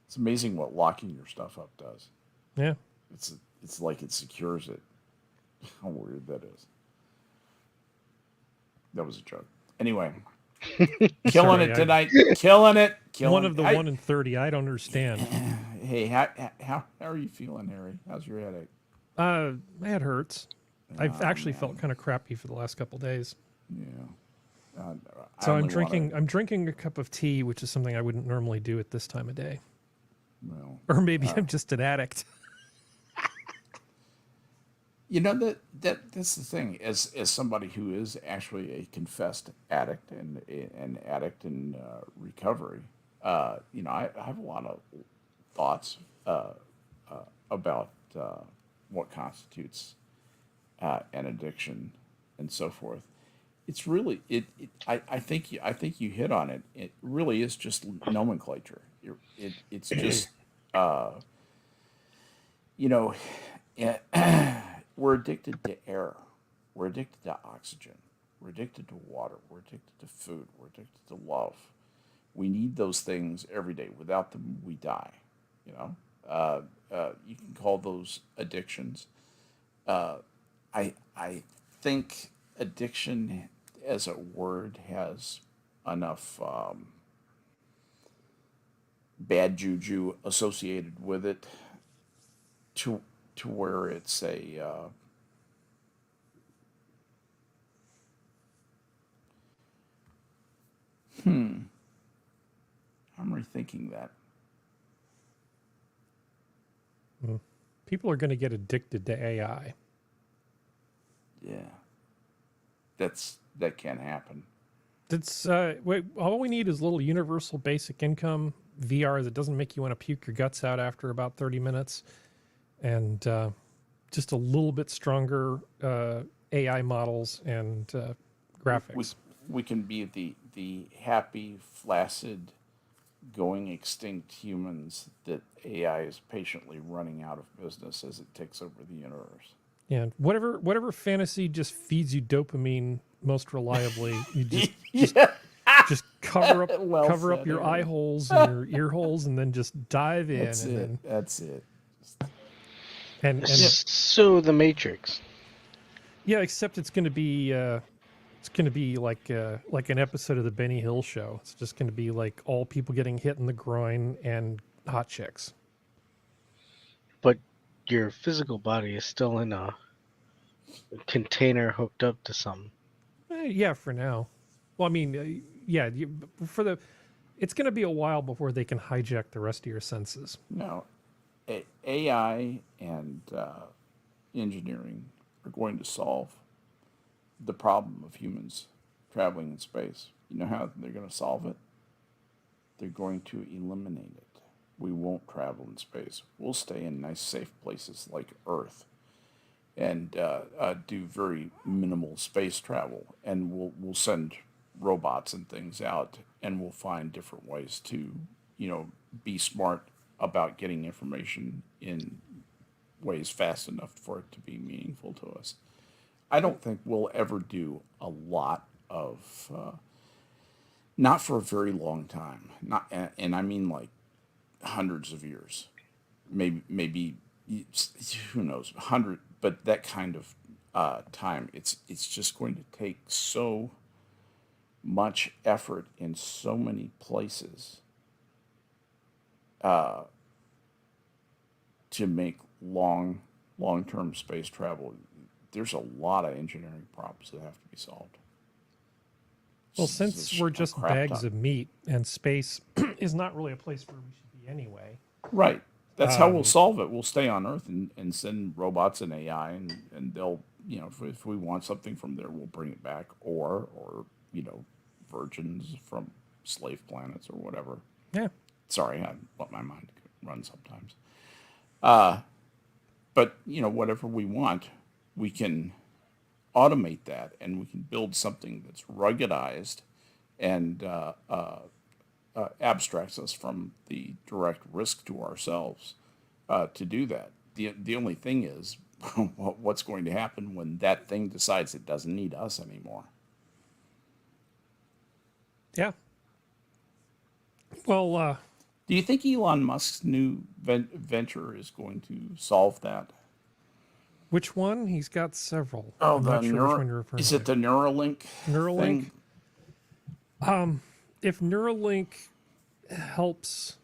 It's amazing what locking your stuff up does. Yeah. It's like it secures it. How weird that is. That was a joke. Anyway, killing Sorry, it tonight. Killing it. One of the I- 1 in 30. I don't understand. Hey, how are you feeling, Harry? How's your headache? My head hurts. I've actually man. felt kind of crappy for the last couple days. Yeah. I So I'm only drinking. wanna- I'm drinking a cup of tea, which is something I wouldn't normally do at this time of day. well, Or maybe I'm just an addict. you know that's the thing. As somebody who is actually a confessed addict and an addict in recovery, you know, I have a lot of thoughts about what constitutes an addiction and so forth. It's really I think you hit on it. It really is just nomenclature. It's just you know, we're addicted to air. We're addicted to oxygen. We're addicted to water. We're addicted to food. We're addicted to love. We need those things every day. Without them, we die. You know, you can call those addictions. I think addiction as a word has enough bad juju associated with it to where it's a I'm rethinking that. People are going to get addicted to AI. Yeah, that can happen. That's all we need is a little universal basic income VR that doesn't make you want to puke your guts out after about 30 minutes, and just a little bit stronger AI models and graphics. We can be the happy, flaccid, going extinct humans that AI is patiently running out of business as it takes over the universe. And whatever fantasy just feeds you dopamine most reliably, you just Yeah. just cover up Well cover up said, your Harry. eye holes and your ear holes, and then just dive in. That's and it. then That's it. and So the Matrix. yeah, except it's going to be like an episode of the Benny Hill show. It's just going to be like all people getting hit in the groin and hot chicks. But your physical body is still in a container hooked up to something. Yeah, for now. Well, I mean, yeah, it's going to be a while before they can hijack the rest of your senses. No, AI and engineering are going to solve the problem of humans traveling in space. You know how they're going to solve it? They're going to eliminate it. We won't travel in space. We'll stay in nice, safe places like Earth and do very minimal space travel. And we'll send robots and things out, and we'll find different ways to, you know, be smart about getting information in ways fast enough for it to be meaningful to us. I don't think we'll ever do a lot of, not for a very long time. Not, and I mean like hundreds of years, maybe who knows, 100, but that kind of time. It's just going to take so much effort in so many places to make long-term space travel. There's a lot of engineering problems that have to be solved. Well, It's since a we're just crap bags ton. of meat and space is not really a place where we should be anyway. Right. That's how we'll solve it. We'll stay on Earth and send robots and AI, and they'll, you know, if we want something from there, we'll bring it back, or you know, virgins from slave planets or whatever. Yeah. Sorry, I let my mind run sometimes. But you know, whatever we want, we can automate that, and we can build something that's ruggedized and abstracts us from the direct risk to ourselves to do that. The only thing is, what's going to happen when that thing decides it doesn't need us anymore? Yeah. Well, Do you think Elon Musk's new venture is going to solve that? Which one? He's got several. Oh, I'm not sure which one you're referring is to. it the Neuralink Neuralink. thing? If Neuralink helps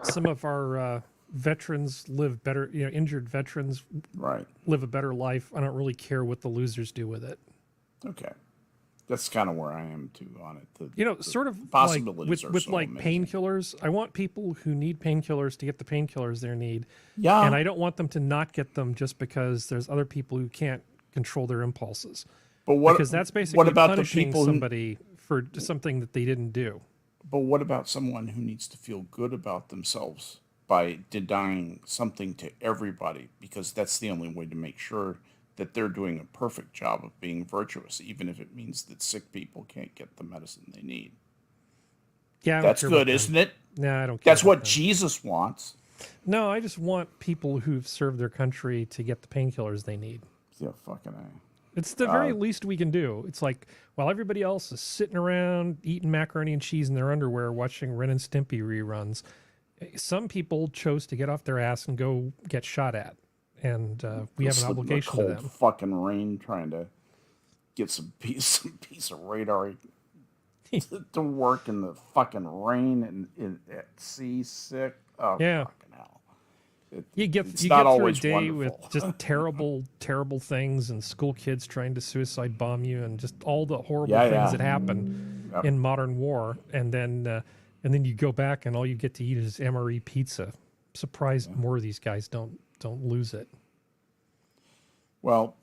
some of our veterans live better, injured veterans Right. live a better life, I don't really care what the losers do with it. Okay. That's kind of where I am too on it. Sort of possibilities like are with so like amazing. painkillers. I want people who need painkillers to get the painkillers they need, Yeah. and I don't want them to not get them just because there's other people who can't control their impulses. But what Because that's what basically about the punishing people who, somebody for something that they didn't do. but what about someone who needs to feel good about themselves by denying something to everybody because that's the only way to make sure that they're doing a perfect job of being virtuous, even if it means that sick people can't get the medicine they need. Yeah, I don't That's care good, about them. isn't it? No, I don't care. That's about what them. Jesus wants. No, I just want people who've served their country to get the painkillers they need. Yeah, fucking A. It's the very least we can do. It's like, while everybody else is sitting around eating macaroni and cheese in their underwear watching Ren and Stimpy reruns, some people chose to get off their ass and go get shot at. And we have an obligation to cold them. fucking rain trying to get some piece of radar to work in the fucking rain and at sea sick. Oh, Yeah. fucking hell. You get It's you not get through a always day wonderful. with just terrible things and school kids trying to suicide bomb you and just all the horrible things that happen Yep. in modern war, and then you go back and all you get to eat is MRE pizza. Surprised more of these guys don't lose it. Well,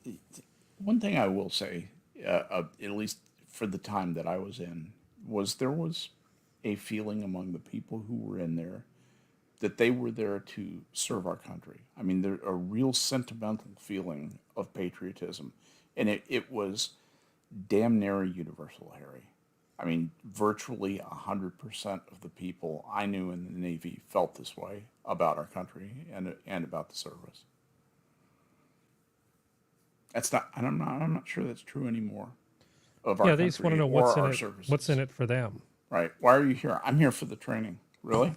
one thing I will say, at least for the time that I was in, was there was a feeling among the people who were in there that they were there to serve our country. I mean, there's a real sentimental feeling of patriotism, and it was damn near universal, Harry. I mean, virtually 100% of the people I knew in the Navy felt this way about our country and about the service. That's not, and I'm not sure that's true anymore of our Yeah, country they just want to know or what's in our it. services. What's in it for them? Right. Why are you here? I'm here for the training. Really?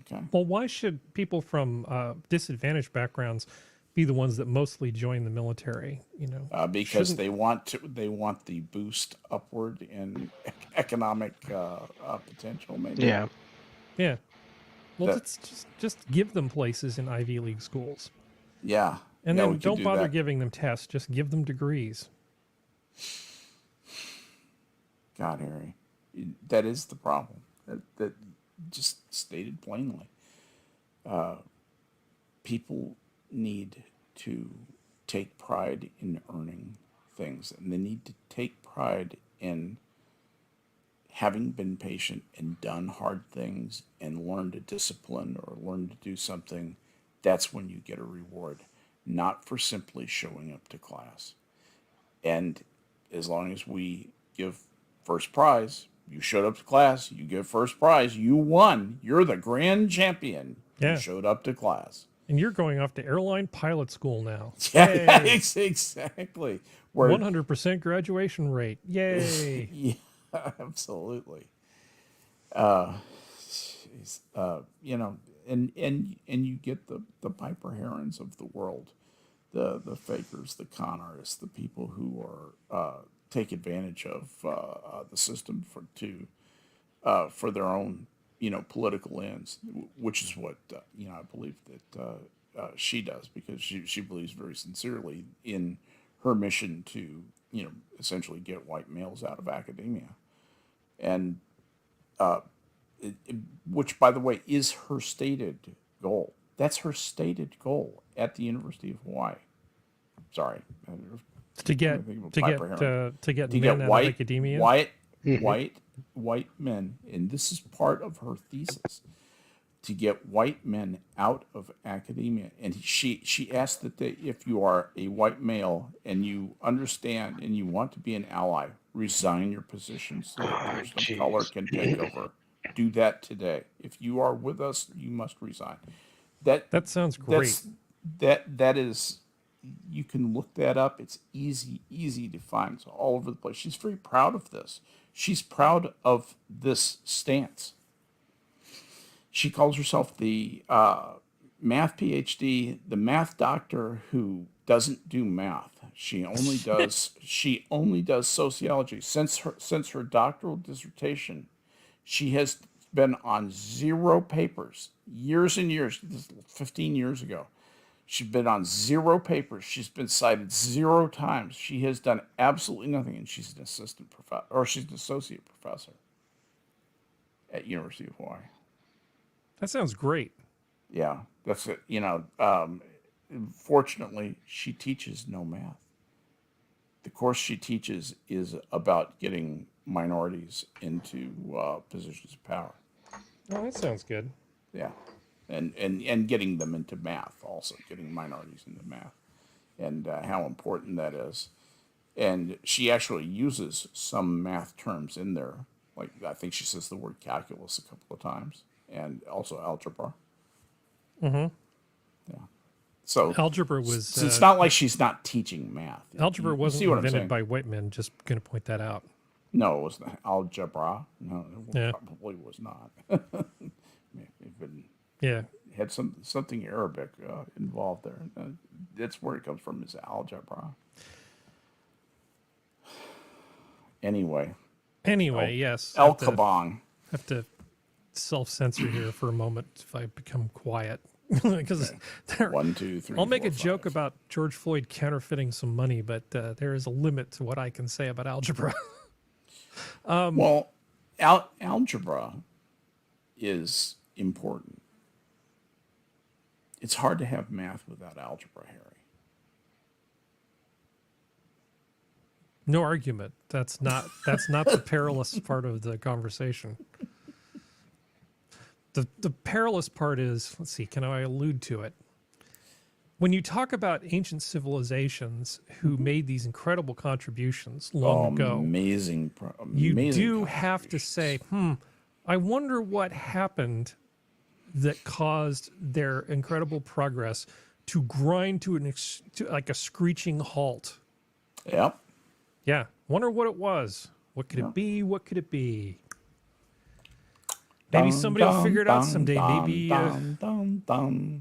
Okay. Well, why should people from disadvantaged backgrounds be the ones that mostly join the military? Because Shouldn't- they want the boost upward in economic potential. Maybe. Yeah. Yeah. Well, That- let's just give them places in Ivy League schools. Yeah. And Yeah, we then could don't do bother that. giving them tests. Just give them degrees. God, Harry, that is the problem. That just stated plainly, people need to take pride in earning things, and they need to take pride in having been patient and done hard things and learned to discipline or learn to do something. That's when you get a reward, not for simply showing up to class. And as long as we give first prize, you showed up to class, you give first prize, you won. You're the grand champion. Yeah. You showed up to class. And you're going off to airline pilot school now. Yeah, Yay. exactly. Where 100% graduation rate. Yay. yeah, absolutely. And you get the Piper Herons of the world, the fakers, the con artists, the people who are take advantage of the system for their own political ends, which is what I believe that she does, because she believes very sincerely in her mission to essentially get white males out of academia, and which, by the way, is her stated goal. That's her stated goal at the University of Hawaii. Sorry, to get men out white, of academia. white men, and this is part of her thesis, to get white men out of academia. And she asked that if you are a white male and you understand and you want to be an ally, resign your position so that a person of color can take over. Do that today. If you are with us, you must resign. That sounds great. That is, you can look that up. It's easy to find. It's all over the place. She's very proud of this. She's proud of this stance. She calls herself the math PhD, the math doctor who doesn't do math. She only does sociology. Since her doctoral dissertation, she has been on 0 papers, years and years. This is 15 years ago. She's been on 0 papers. She's been cited 0 times. She has done absolutely nothing, and she's an assistant professor, or she's an associate professor at University of Hawaii. That sounds great. Yeah, that's it. Fortunately, she teaches no math. The course she teaches is about getting minorities into positions of power. Oh, that sounds good. Yeah, and getting them into math also, getting minorities into math, and how important that is. And she actually uses some math terms in there. Like, I think she says the word calculus a couple of times, and also algebra. Mm-hmm. Yeah. So algebra was. So it's not like she's not teaching math. Algebra wasn't invented by white men. Just going to point that out. No, it was not. Algebra. No, it probably was not. Had something Arabic involved there. That's where it comes from, is algebra. Anyway, yes. El Kabong. Have to self-censor here for a moment if I become quiet. Because 1, 2, 3. I'll make 4, a 5. joke about George Floyd counterfeiting some money, but there is a limit to what I can say about algebra. Well, algebra is important. It's hard to have math without algebra, Harry. No argument. That's not the perilous part of the conversation. The perilous part is, let's see, can I allude to it? When you talk about ancient civilizations who made these incredible contributions long ago, amazing you do have to say, I wonder what happened that caused their incredible progress to grind to like a screeching halt. Yep. Yeah. Wonder what it was. What could it be? What could it be? Maybe somebody will figure it out someday. Maybe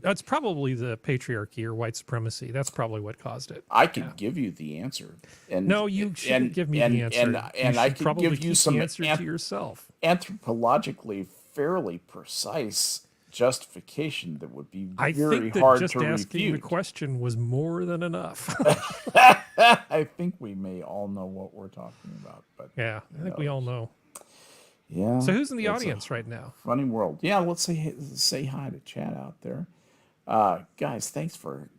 it's probably the patriarchy or white supremacy. That's probably what caused it. I could give you the answer. And no, you shouldn't give me the answer. And I could give you some answer to yourself. Anthropologically fairly precise justification that would be I very think that hard just to asking refute. the question was more than enough. I think we may all know what we're talking about, but yeah, I think we all know. Yeah. So who's in the audience right now? Funny world. Yeah, let's say hi to Chad out there. Guys, thanks for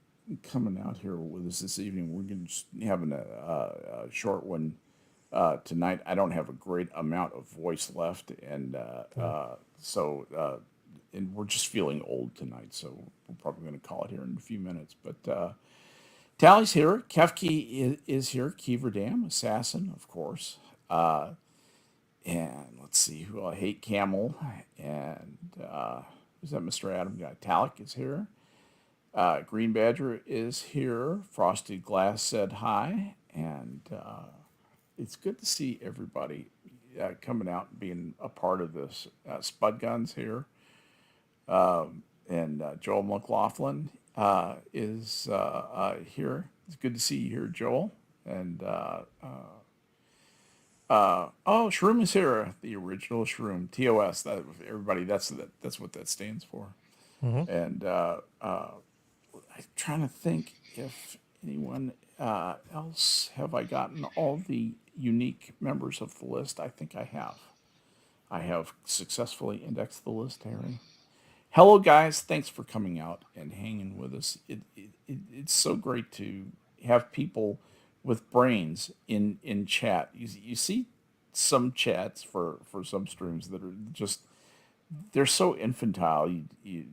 coming out here with us this evening. We're going to be having a short one tonight. I don't have a great amount of voice left, and and we're just feeling old tonight, so we're probably going to call it here in a few minutes. But Tally's here. Kefke is here. Kiever Dam, Assassin, of course. And let's see who I hate Camel. And is that Mr. Adam guy? Talik is here. Green Badger is here. Frosted Glass said hi. And it's good to see everybody coming out and being a part of this. Spud Guns here. And Joel McLaughlin is here. It's good to see you here, Joel. And Shroom is here. The original Shroom, TUES. That everybody. That's what that stands for. Mm-hmm. And I'm trying to think if anyone else have I gotten all the unique members of the list. I think I have. I have successfully indexed the list, Harry. Hello, guys. Thanks for coming out and hanging with us. It's so great to have people with brains in chat. You see some chats for some streams that are just, they're so infantile. You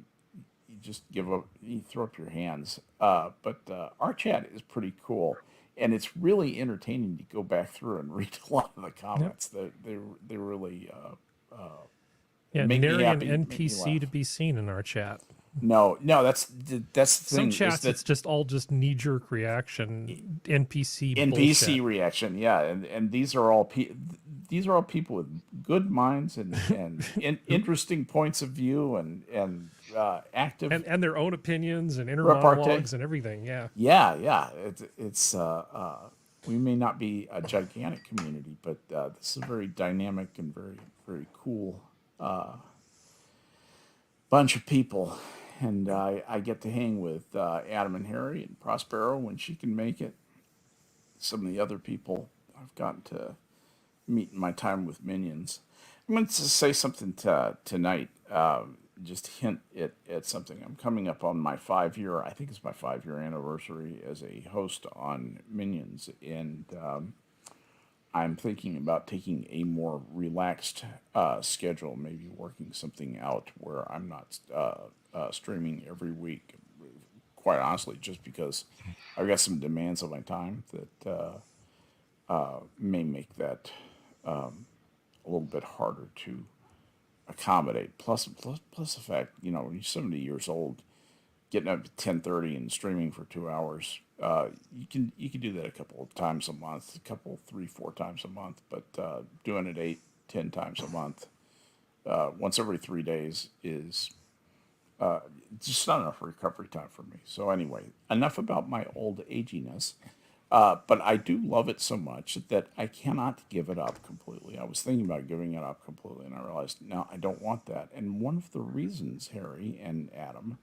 just give up, you throw up your hands. But our chat is pretty cool, and it's really entertaining to go back through and read a lot of the comments. Yep. They really make me happy, an NPC to be seen in our chat. No, that's the thing. Some chats, it's just all just knee-jerk NPC bullshit. Reaction, yeah, and these are all people with good minds and interesting points of view and active And their own opinions and inner repartee. monologues and everything. Yeah. Yeah. It's we may not be a gigantic community, but this is a very dynamic and very cool bunch of people. And I get to hang with Adam and Harry and Prospero when she can make it. Some of the other people I've gotten to meet in my time with Minions. I'm going to say something tonight, just hint at something. I'm coming up on my 5-year, I think it's my 5-year anniversary as a host on Minions, and I'm thinking about taking a more relaxed schedule, maybe working something out where I'm not streaming every week. Quite honestly, just because I've got some demands on my time that may make that a little bit harder to accommodate. Plus the fact, when you're 70 years old, getting up at 10:30 and streaming for 2 hours, you can do that a couple of times a month, 3-4 times a month. But doing it 8-10 times a month, once every 3 days is just not enough recovery time for me. So anyway, enough about my old aginess. But I do love it so much that I cannot give it up completely. I was thinking about giving it up completely, and I realized, no, I don't want that. And one of the reasons, Harry and Adam,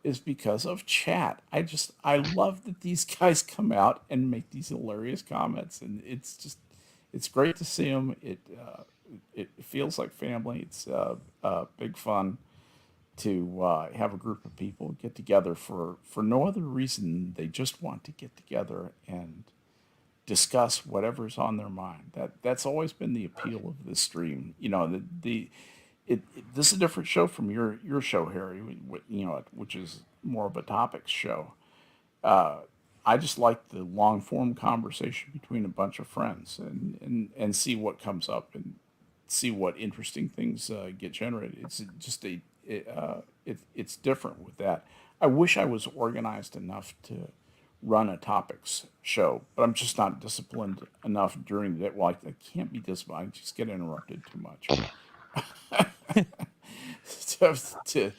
is because of chat. I love that these guys come out and make these hilarious comments, and it's great to see them. It feels like family. It's big fun to have a group of people get together for no other reason. They just want to get together and discuss whatever's on their mind. That's always been the appeal of this stream. This is a different show from your show, Harry. Which is more of a topics show. I just like the long form conversation between a bunch of friends and see what comes up and see what interesting things get generated. It's just it's different with that. I wish I was organized enough to run a topics show, but I'm just not disciplined enough during the day. Well, I can't be disciplined. I just get interrupted too much. to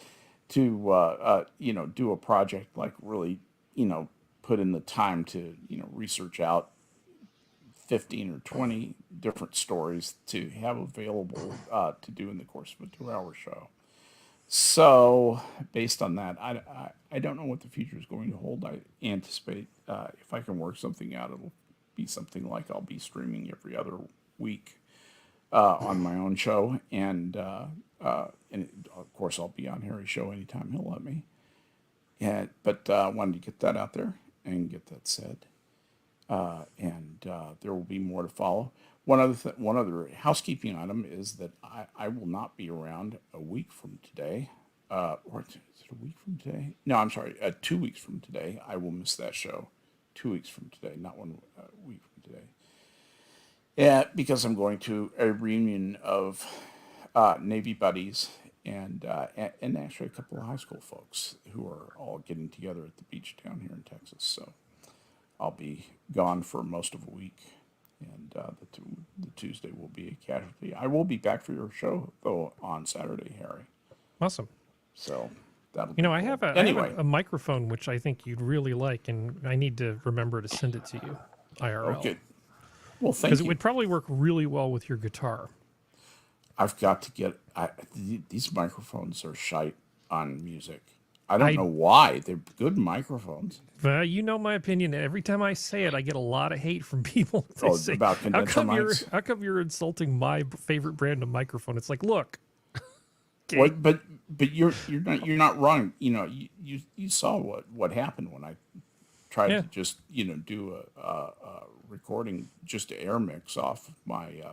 do a project like really put in the time to research out 15 or 20 different stories to have available to do in the course of a 2-hour show. So based on that, I don't know what the future is going to hold. I anticipate if I can work something out, it'll be something like I'll be streaming every other week on my own show, and of course I'll be on Harry's show anytime he'll let me. But I wanted to get that out there and get that said, and there will be more to follow. One other housekeeping item is that I will not be around a week from today. Or is it a week from today? No, I'm sorry. 2 weeks from today, I will miss that show. 2 weeks from today, not 1 week from today. Yeah, because I'm going to a reunion of Navy buddies and actually a couple of high school folks who are all getting together at the beach down here in Texas. So I'll be gone for most of a week. And the Tuesday will be a casualty. I will be back for your show, though, on Saturday, Harry. Awesome. So that'll I cool. have a microphone which I think you'd really like, and I need to remember to send it to you, IRL. Okay. Well, thank you. Because it would probably work really well with your guitar. I've got to get... these microphones are shite on music. I don't know why. They're good microphones. You know my opinion. Every time I say it, I get a lot of hate from people. They say, about condenser mics? How come you're insulting my favorite brand of microphone? It's like, look. Okay. What? But you're not wrong. You saw what happened when I tried to just do a recording, just air mix off of my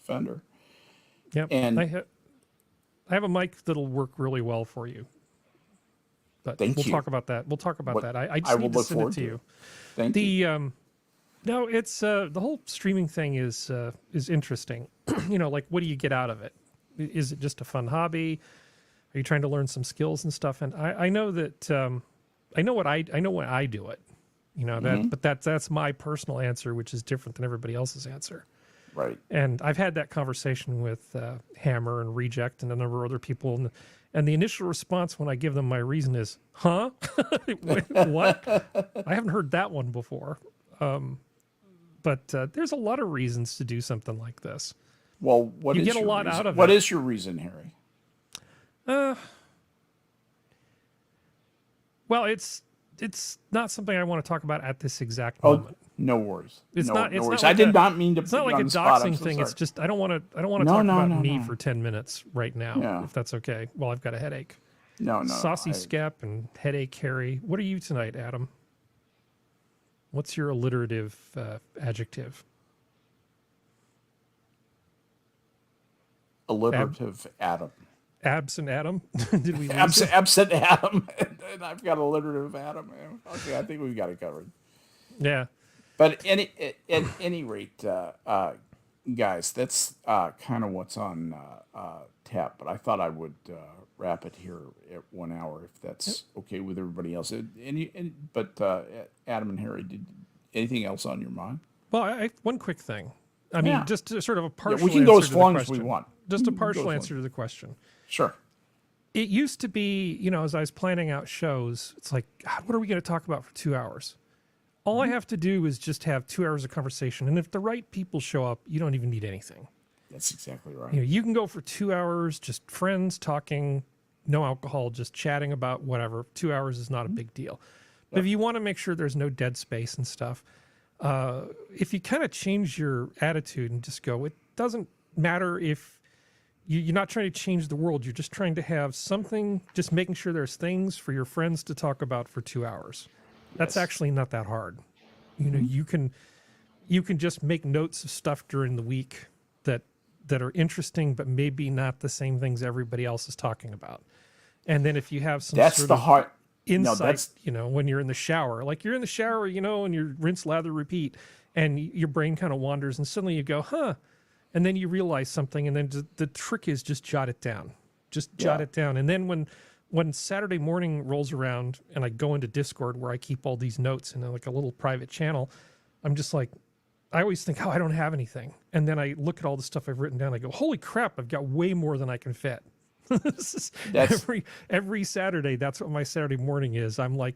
Fender. Yep. And I have a mic that'll work really well for you. But we'll talk about that. We'll talk about that. I just need to send it to you. Thank you. No, it's the whole streaming thing is interesting. Like what do you get out of it? Is it just a fun hobby? Are you trying to learn some skills and stuff? And I know that I know when I do it. But that's my personal answer, which is different than everybody else's answer. Right. And I've had that conversation with Hammer and Reject and a number of other people, and the initial response when I give them my reason is, "Huh? What? I haven't heard that one before." But there's a lot of reasons to do something like this. Well, You is get a your lot reason? out of What it. is your reason, Harry? Well, it's not something I want to talk about at this exact Oh, moment. no worries. It's no, not. no It's worries. not like I did not mean to It's put not you like on a the spot. I'm doxing so thing. sorry. It's just I don't want to No, talk no, about no, me no. for 10 minutes right now. Yeah. If that's okay. Well, I've got a headache. No. Saucy Skep and headache Harry. What are you tonight, Adam? What's your alliterative adjective? Alliterative Adam. Absent Adam? Did we lose it? Absent Adam, and I've got alliterative Adam. Okay, I think we've got it covered. Yeah. But at any rate, guys, that's kind of what's on tap. But I thought I would wrap it here at 1 hour, if that's okay with everybody else. But Adam and Harry, did anything else on your mind? Well, one quick thing. I mean, Yeah. just to sort of a Yeah, partial we can go answer as to the long as we question. want. Just a We can go as partial long- answer to the question. Sure. It used to be, as I was planning out shows, it's like, God, what are we going to talk about for 2 hours? All I have to do is just have 2 hours of conversation. And if the right people show up, you don't even need anything. That's exactly right. You can go for 2 hours, just friends talking, no alcohol, just chatting about whatever. 2 hours is not a big deal. But if you want to make sure there's no dead space and stuff, if you kind of change your attitude and just go, it doesn't matter if you're not trying to change the world. You're just trying to have something, just making sure there's things for your friends to talk about for 2 hours. That's Yes. actually not that hard. You can just make notes of stuff during the week that are interesting, but maybe not the same things everybody else is talking about. And then if you have some That's sort the of heart. insight, that's- when you're in the shower, like you're in the shower, and you rinse, lather, repeat, and your brain kind of wanders, and suddenly you go, huh, and then you realize something, and then the trick is just jot it down. Just jot Yeah. it down. And then when Saturday morning rolls around and I go into Discord where I keep all these notes in like a little private channel, I'm just like, I always think, oh, I don't have anything. And then I look at all the stuff I've written down. I go, holy crap, I've got way more than I can fit. This is every Saturday. That's what my Saturday morning is. I'm like,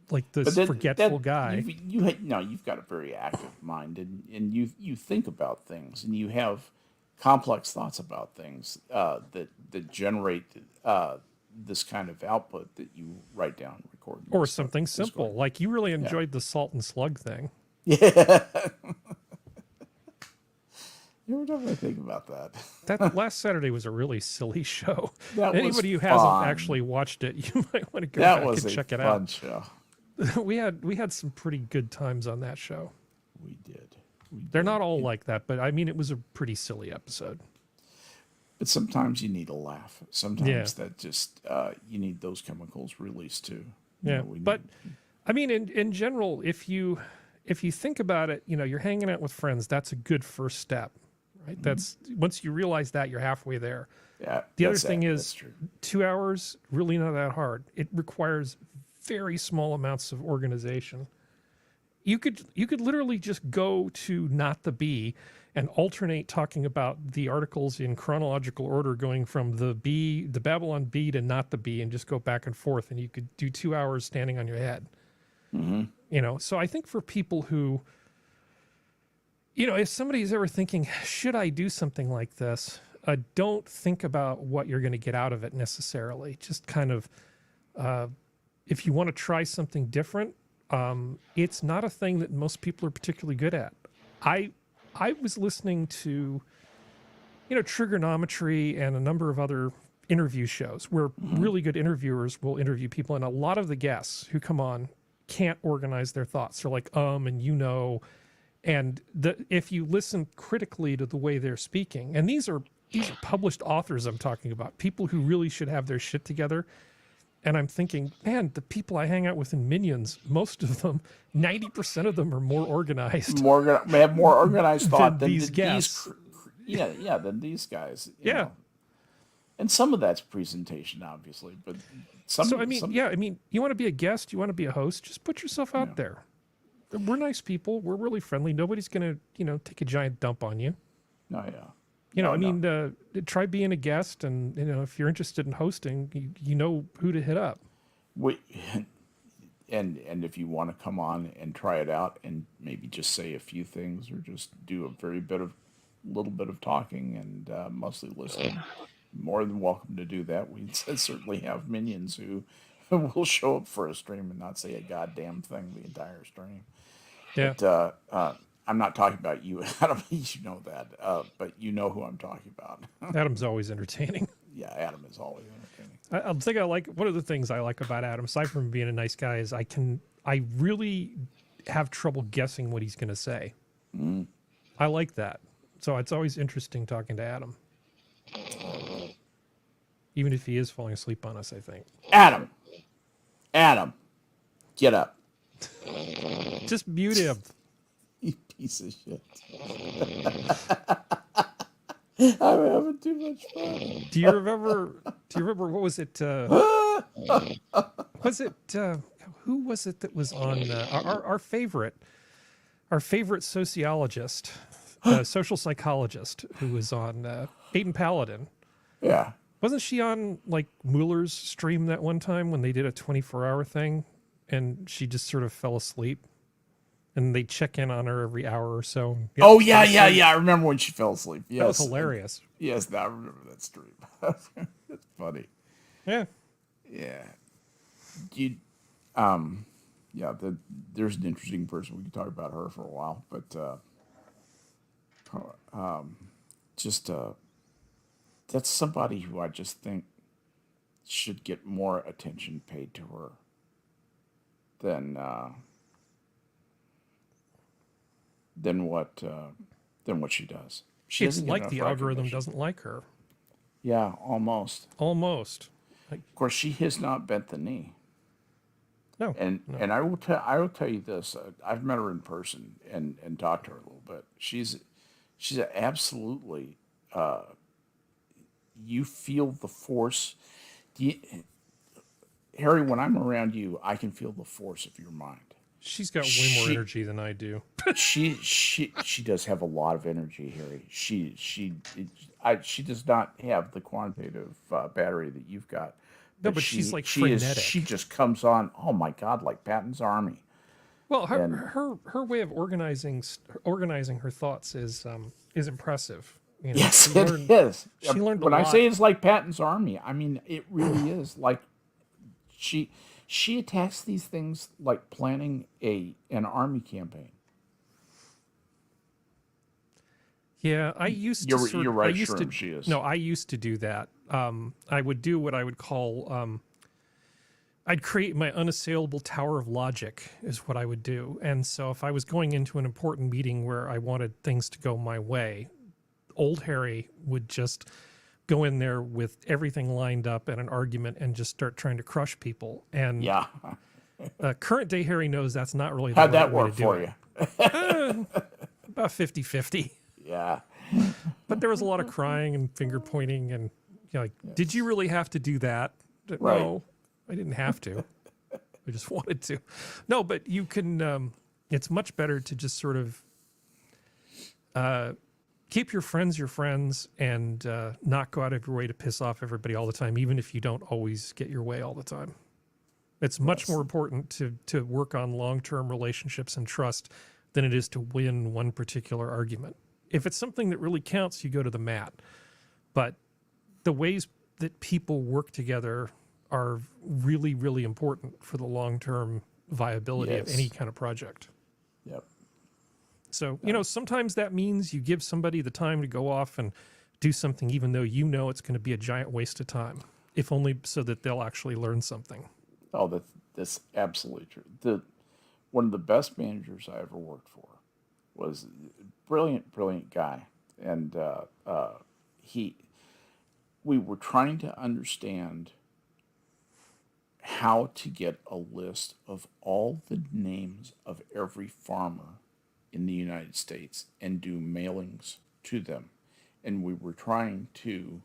like this forgetful guy. You've got a very active mind, and you think about things, and you have complex thoughts about things that generate this kind of output that you write down, and record, Or something simple. Discord. Like you really enjoyed the salt and slug thing. Yeah. You ever definitely think about that? That last Saturday was a really silly show. That was Anybody who hasn't fun. actually watched it, you might want to go That back was and a check it fun out. show. we had some pretty good times on that show. We did. They're not all like that, but I mean, it was a pretty silly episode. But sometimes you need a laugh. Sometimes that just you need those chemicals released too. Yeah, but I mean, in general, if you think about it, you're hanging out with friends. That's a good first step, right? That's once you realize that, you're halfway there. Yeah. The other thing that's is, true. 2 hours really not that hard. It requires very small amounts of organization. You could literally just go to Not the Bee and alternate talking about the articles in chronological order, going from the Babylon Bee to Not the Bee, and just go back and forth, and you could do 2 hours standing on your head. So I think for people who, if somebody's ever thinking, should I do something like this? Don't think about what you're going to get out of it necessarily. Just kind of, if you want to try something different, it's not a thing that most people are particularly good at. I was listening to, Trigonometry and a number of other interview shows where really good interviewers will interview people, and a lot of the guests who come on can't organize their thoughts. They're like, and and if you listen critically to the way they're speaking, and these are published authors I'm talking about, people who really should have their shit together. And I'm thinking, man, the people I hang out with in Minions, most of them, 90% of them are more organized. They have more organized thought than these guests. Than these guys. you Yeah. know. And some of that's presentation, obviously, but some. So, you want to be a guest, you want to be a host, just put yourself out there. We're nice people. We're really friendly. Nobody's gonna, take a giant dump on you. No, yeah. I No, no. mean, try being a guest, and if you're interested in hosting, you know who to hit up. We, and if you want to come on and try it out and maybe just say a few things or just do a little bit of talking and mostly listening, more than welcome to do that. We certainly have minions who will show up for a stream and not say a goddamn thing the entire stream. Yeah. But I'm not talking about you, Adam. You know that, but you know who I'm talking about. Adam's always entertaining. Yeah, Adam is always entertaining. I like one of the things I like about Adam, aside from being a nice guy, is I really have trouble guessing what he's going to say. I like that. So it's always interesting talking to Adam. Even if he is falling asleep on us, I think. Adam, get up. Just mute him. You piece of shit. I'm having too much fun. Do you remember what was it? Was it who was it that was on our favorite sociologist, social psychologist who was on Peyton Paladin? Yeah. Wasn't she on like Mueller's stream that one time when they did a 24-hour thing, and she just sort of fell asleep? And they check in on her every hour or so. Yep, Oh, yeah. I remember when she fell asleep. Yes. That was hilarious. Yes, I remember that stream. That's funny. Yeah. Yeah. There's an interesting person. We could talk about her for a while, but that's somebody who I just think should get more attention paid to her than what she does. She It's doesn't get like enough the algorithm recognition. doesn't like her. Yeah, almost. Almost. Like, Of course, she has not bent the knee. no. And I will tell you this. I've met her in person and talked to her a little bit. She's absolutely. You feel the force. Harry, when I'm around you, I can feel the force of your mind. She's got way more energy than I do. she does have a lot of energy, Harry. She does not have the quantitative battery that you've got. No, but she's like she frenetic. She just comes on. Oh my God, like Patton's army. Well, her way of organizing her thoughts is impressive. Yes, it is. She learned when a I lot. say it's like Patton's army, I mean it really is. Like she attacks these things like planning an army campaign. Yeah, I used to. You're right, I used Shroom, to, she is. No, I used to do that. I would do what I would call. I'd create my unassailable tower of logic, is what I would do. And so, if I was going into an important meeting where I wanted things to go my way, old Harry would just go in there with everything lined up and an argument and just start trying to crush people. And Yeah. current day Harry knows that's not really the How'd right that way work to do for it. you? About 50-50. Yeah. But there was a lot of crying and finger pointing and did you really have to do that? Right. No, I didn't have to. I just wanted to. No, but you can, it's much better to just sort of keep your friends and not go out of your way to piss off everybody all the time, even if you don't always get your way all the time. It's much more important to work on long-term relationships and trust than it is to win one particular argument. If it's something that really counts, you go to the mat. But the ways that people work together are really, really important for the long-term viability of any kind of project. Yep. So, sometimes that means you give somebody the time to go off and do something, even though it's going to be a giant waste of time, if only so that they'll actually learn something. Oh, that's absolutely true. One of the best managers I ever worked for was a brilliant guy. And we were trying to understand how to get a list of all the names of every farmer in the United States and do mailings to them. And we were trying to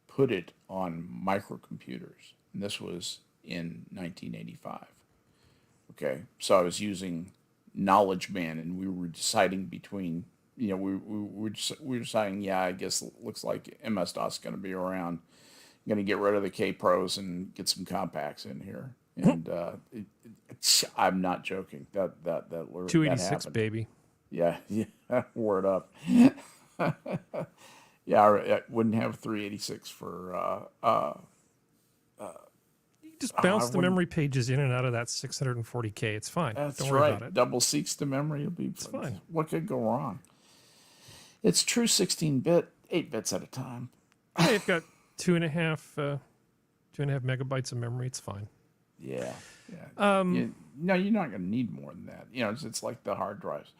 put it on microcomputers. And this was in 1985. Okay, so I was using knowledge man, and we were deciding between, we were deciding, yeah, I guess it looks like MS-DOS is going to be around. Going to get rid of the K Pros and get some compacts in here. And I'm not joking. That 286, happened. baby. Yeah, word up. Yeah, I wouldn't have 386 for. You just bounce the memory pages in and out of that 640K. It's fine. That's Don't worry right. about it. Double seeks to memory. It'll be fine. What could go wrong? It's true 16-bit, 8 bits at a time. Yeah, you've got 2.5 megabytes of memory. It's fine. Yeah. No, you're not going to need more than that. It's like the hard drives.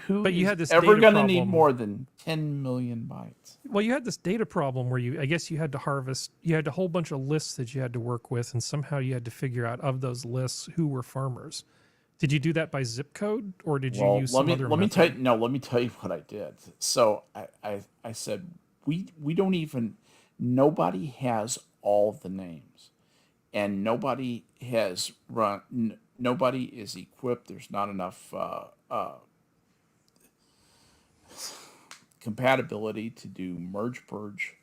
Who but you is had this ever data going to problem. need more than 10 million bytes? Well, you had this data problem where I guess you had to harvest, you had a whole bunch of lists that you had to work with, and somehow you had to figure out of those lists who were farmers. Did you do that by zip code, or did you use some other method? Let me tell you what I did. So I said, we don't even, nobody has all the names, and nobody is equipped. There's not enough compatibility to do merge purge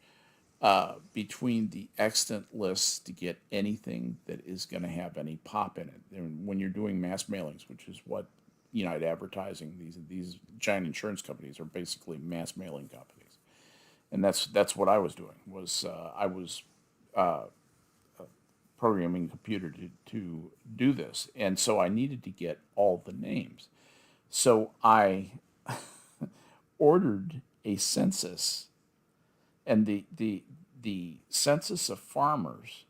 between the extant lists to get anything that is going to have any pop in it. And when you're doing mass mailings, which is what United Advertising, these giant insurance companies are basically mass mailing companies, and that's what I was doing. I was programming a computer to do this, and so I needed to get all the names. So I ordered a census, and the census of farmers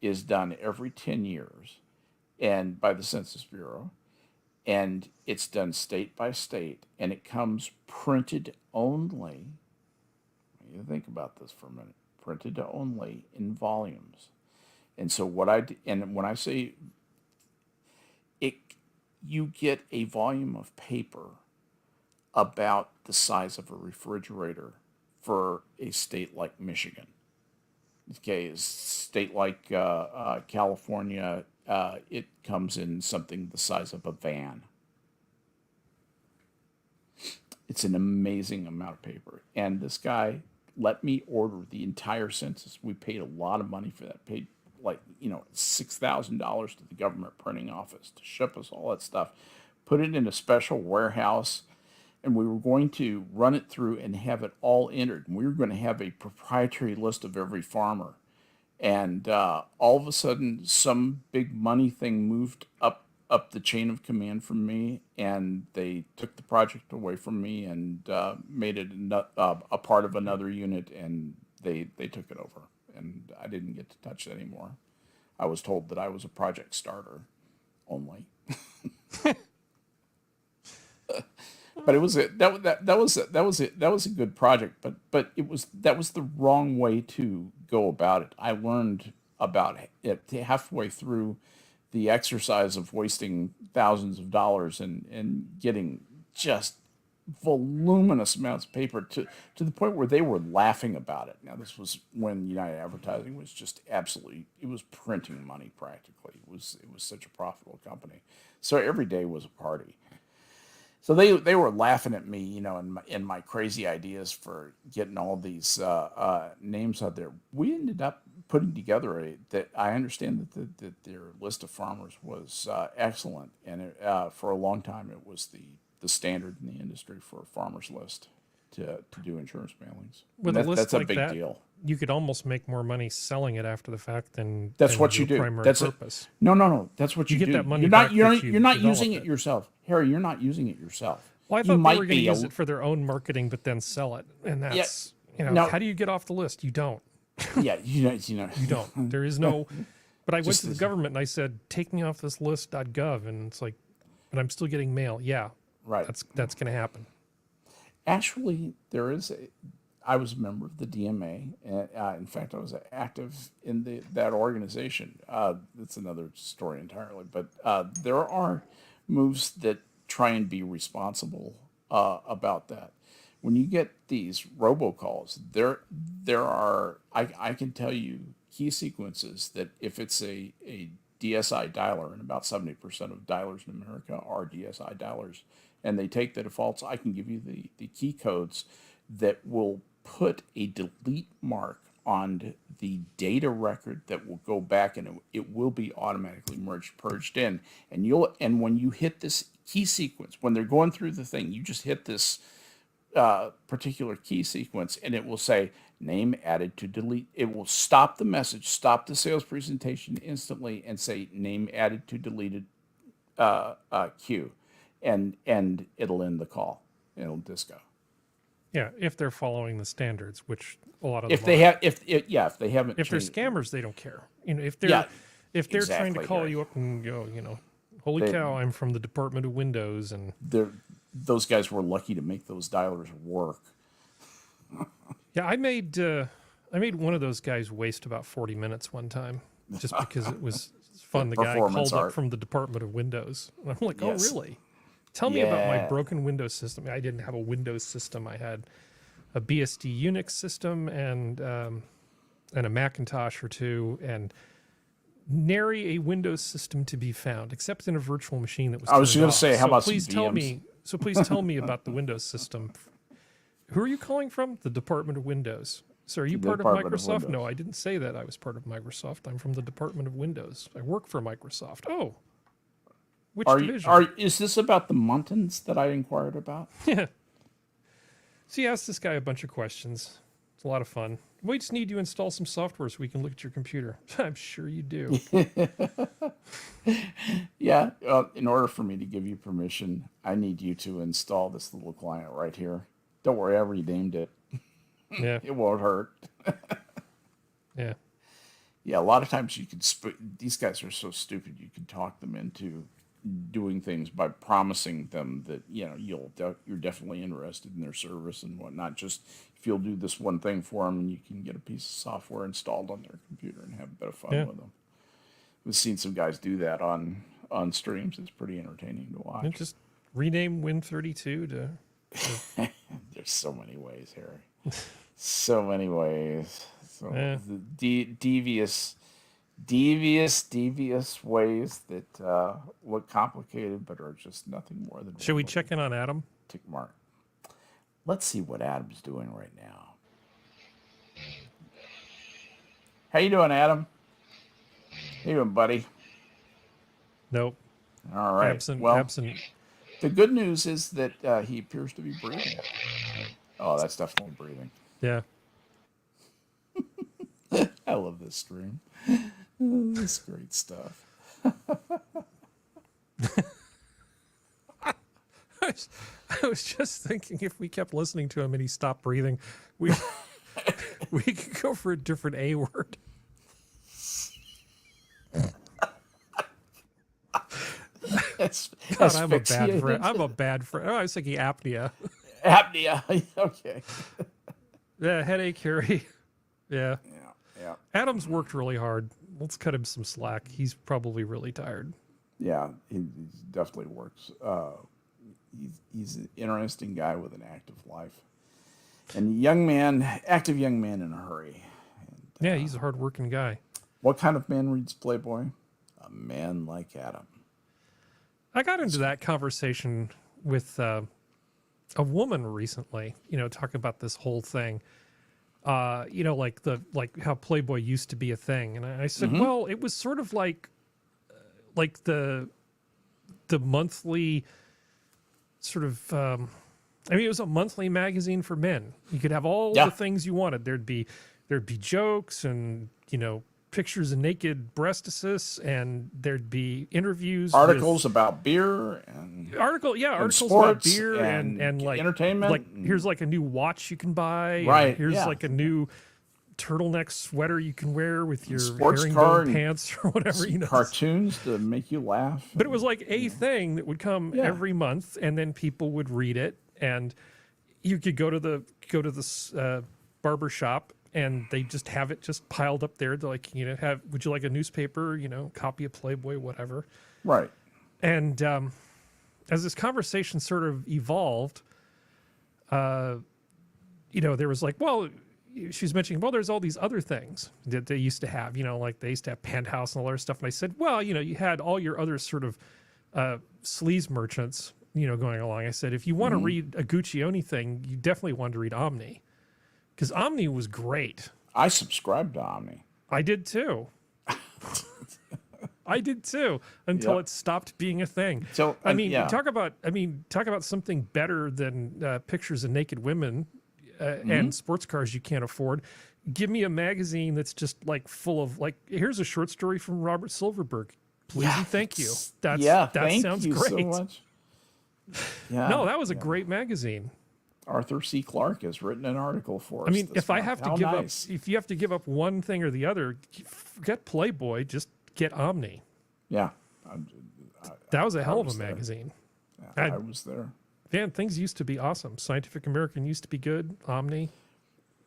is done every 10 years and by the Census Bureau, and it's done state by state, and it comes printed only. You think about this for a minute. Printed only in volumes. And so and when I say it, you get a volume of paper about the size of a refrigerator for a state like Michigan. Okay, a state like California, it comes in something the size of a van. It's an amazing amount of paper. And this guy let me order the entire census. We paid a lot of money for that. Paid $6,000 to the government printing office to ship us all that stuff. Put it in a special warehouse, and we were going to run it through and have it all entered. And we were going to have a proprietary list of every farmer. And all of a sudden, some big money thing moved up the chain of command from me, and they took the project away from me and made it a part of another unit, and they took it over. And I didn't get to touch it anymore. I was told that I was a project starter only. But it was that was a good project, but that was the wrong way to go about it. I learned about it halfway through the exercise of wasting thousands of dollars and getting just voluminous amounts of paper to the point where they were laughing about it. Now, this was when United Advertising was just absolutely, it was printing money practically. It was such a profitable company. So every day was a party. So they were laughing at me, in my crazy ideas for getting all these names out there. We ended up putting together that I understand that their list of farmers was excellent, and for a long time it was the standard in the industry for a farmers list to do insurance mailings. With a list that's a like big that, deal. You could almost make more money selling it after the fact than what you do. Primary That's purpose. No. That's what you get do. that money You're back not that you you're not using developed it yourself, Harry. You're not using it yourself. Well, I You thought they might were going to be use it for their own marketing, but then sell it, and that's no. how do you get off the list? You don't. Yeah, you don't. There is no. But I went to the government and I said, "Take me off this list.gov," and it's like, but I'm still getting mail. Yeah, right. That's going to happen. Actually, I was a member of the DMA, and in fact, I was active in that organization. That's another story entirely. But there are moves that try and be responsible about that. When you get these robocalls, there are I can tell you key sequences that if it's a DSI dialer, and about 70% of dialers in America are DSI dialers, and they take the defaults. I can give you the key codes that will put a delete mark on the data record that will go back, and it will be automatically purged in. And when you hit this key sequence, when they're going through the thing, you just hit this particular key sequence, and it will say name added to delete. It will stop the message, stop the sales presentation instantly, and say name added to deleted queue, and it'll end the call. It'll disco. Yeah, if they're following the standards, which a lot of If them they are. have, if they haven't, If they're changed, scammers, they don't care. You know, if they're trying to exactly, call Harry. you up and go, you know, holy cow, I'm from the Department of Windows, and those guys were lucky to make those dialers work. yeah, I made one of those guys waste about 40 minutes one time just because it was fun. The guy Performance called art. up from the Department of Windows, and I'm like, oh, Yes. really? Tell me about my Yeah. broken Windows system. I didn't have a Windows system. I had a BSD Unix system and a Macintosh or two, and nary a Windows system to be found, except in a virtual machine that was. I was turned gonna off. say, how So about some please tell VMs? me? So please tell me about the Windows system. Who are you calling from? The Department of Windows. So are you The part of Department of Microsoft? No, Windows. I didn't say that I was part of Microsoft. I'm from the Department of Windows. I work for Microsoft. Oh, which division? Is this about the Muntins that I inquired about? Yeah. So you asked this guy a bunch of questions. It's a lot of fun. We just need you to install some software so we can look at your computer. I'm sure you do. Yeah. In order for me to give you permission, I need you to install this little client right here. Don't worry, I renamed it. Yeah. It won't hurt. Yeah. Yeah, a lot of times you can. These guys are so stupid. You can talk them into doing things by promising them that you're definitely interested in their service and whatnot. Just if you'll do this one thing for them, and you can get a piece of software installed on their computer and have a bit of fun with them. We've seen some guys do that on streams. It's pretty entertaining to watch. And just rename Win32 to. There's so many ways, Harry. So many ways. So devious ways that look complicated but are just nothing more than. Should we check in on Adam? Tick mark. Let's see what Adam's doing right now. How you doing, Adam? How you doing, buddy? Nope. All right. Absent. The good news is that he appears to be breathing. Oh, that's definitely breathing. Yeah. I love this stream. This is great stuff. I was just thinking if we kept listening to him and he stopped breathing, we could go for a different A word. God, I'm a bad friend. I'm a bad friend. Oh, I was thinking apnea. Apnea. Okay. Yeah, headache, Harry. Yeah. Yeah. Adam's worked really hard. Let's cut him some slack. He's probably really tired. Yeah, he definitely works. He's an interesting guy with an active life, and active young man in a hurry. And, yeah, he's a hard-working guy. What kind of man reads Playboy? A man like Adam. I got into that conversation with a woman recently. Talking about this whole thing. Like how Playboy used to be a thing, and I said, well, it was sort of like the monthly sort of. It was a monthly magazine for men. You could have all the things you wanted. There'd be jokes and pictures of naked breastises, and there'd be interviews, articles about beer and articles sports about beer and like entertainment. Like here's like a new watch you can buy. Right. Here's like a new turtleneck sweater you can wear with your sports car herringbone pants or whatever. Cartoons to make you laugh. But it was like a thing that would come every month, and then people would read it, and you could go to the barber shop. And they just have it just piled up there. They're like, would you like a newspaper, copy of Playboy, whatever. Right. And as this conversation sort of evolved, there was like, well, she was mentioning, well, there's all these other things that they used to have, like they used to have Penthouse and all that stuff. And I said, well, you had all your other sort of sleaze merchants, going along. I said, if you want to read a Guccione thing, you definitely want to read Omni, because Omni was great. I subscribed to Omni. I did too. I did too, until it stopped being a thing. So I mean, talk about something better than pictures of naked women and sports cars you can't afford. Give me a magazine that's just like full of like, here's a short story from Robert Silverberg. Please and thank you. That sounds you great. So much. Yeah, No, that was a great magazine. Arthur C. Clarke has written an article for us. I mean, if month. I have to if you have to give up one thing or the other, forget Playboy, just get Omni. Yeah. That was a hell of a magazine. Yeah, I was there. Man, things used to be awesome. Scientific American used to be good. Omni.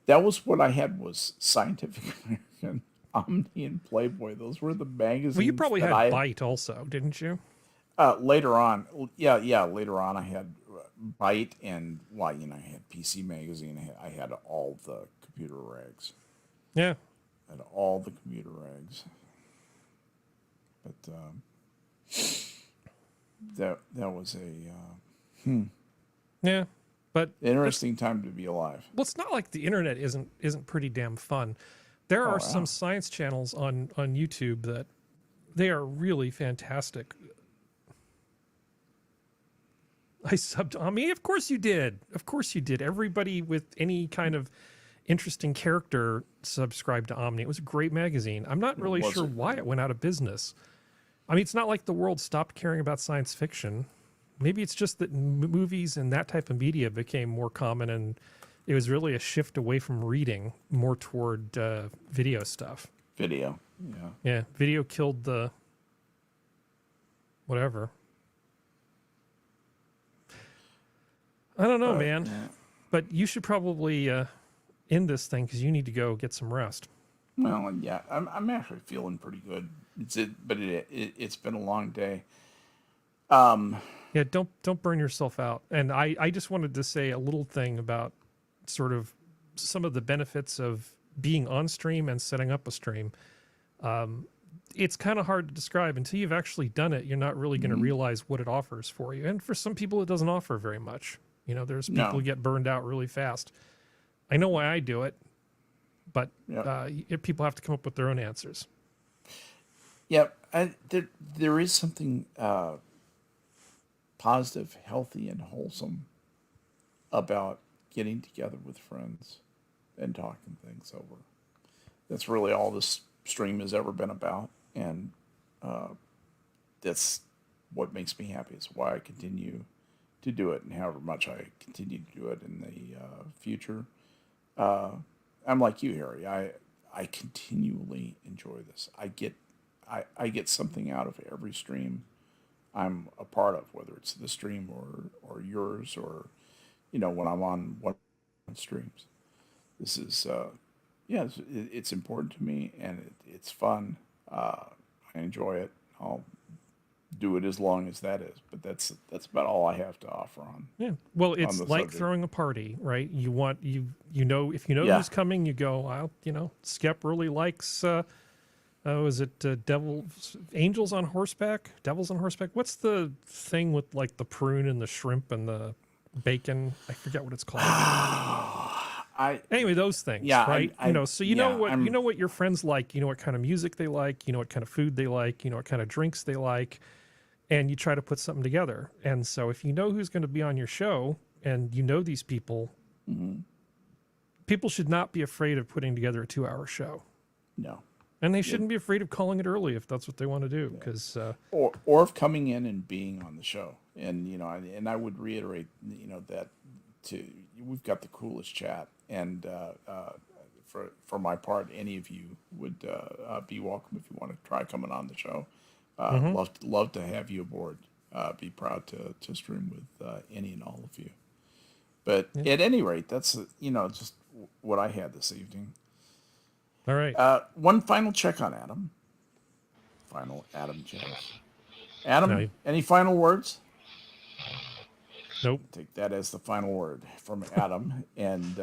That was what I had, was Scientific American, Omni, and Playboy. Those were the magazines. Well, you probably had Byte also, didn't you? Later on. Yeah. Later on, I had Byte, and I had PC Magazine. I had all the computer rags. Yeah. I had all the computer rags. But that was yeah, but interesting time to be alive. Well, it's not like the internet isn't pretty damn fun. There are some science channels on YouTube that they are really fantastic. I subbed Omni. Of course you did. Of course you did. Everybody with any kind of interesting character subscribed to Omni. It was a great magazine. I'm not really sure why it went out of business. I mean, it's not like the world stopped caring about science fiction. Maybe it's just that movies and that type of media became more common, and it was really a shift away from reading, more toward video stuff. Video, yeah. Yeah, video killed the whatever. I don't know, man. Yeah. But you should probably end this thing because you need to go get some rest. Well, yeah, I'm actually feeling pretty good. But it's been a long day. Yeah, don't burn yourself out. And I just wanted to say a little thing about sort of some of the benefits of being on stream and setting up a stream. It's kind of hard to describe until you've actually done it. You're not really going to realize what it offers for you. And for some people, it doesn't offer very much. There's people who get burned out really fast. I know why I do it, but people have to come up with their own answers. Yeah, there is something positive, healthy, and wholesome about getting together with friends and talking things over. That's really all this stream has ever been about, and that's what makes me happy. It's why I continue to do it, and however much I continue to do it in the future. I'm like you, Harry. I continually enjoy this. I get something out of every stream I'm a part of, whether it's the stream or yours, or when I'm on one streams. This is it's important to me, and it's fun. I enjoy it. I'll do it as long as that is, but that's about all I have to offer on. Yeah, well, it's like subject. throwing a party, right? If you know who's coming, you go. Skep really likes. Was it Angels on Horseback? Devils on Horseback? What's the thing with like the prune and the shrimp and the bacon? I forget what it's called. Anyway, those things, right? So you know what your friends like. You know what kind of music they like. You know what kind of food they like. You know what kind of drinks they like, and you try to put something together. And so if you know who's going to be on your show, and you know these people, people should not be afraid of putting together a 2-hour show. No. And they shouldn't be afraid of calling it early if that's what they want to do, because or of coming in and being on the show. And and I would reiterate, that we've got the coolest chat, and for my part, any of you would be welcome if you want to try coming on the show. Love to have you aboard. Be proud to stream with any and all of you. But at any rate, that's just what I had this evening. All right. One final check on Adam. Final Adam check. Adam, any final words? Nope. Take that as the final word from Adam. And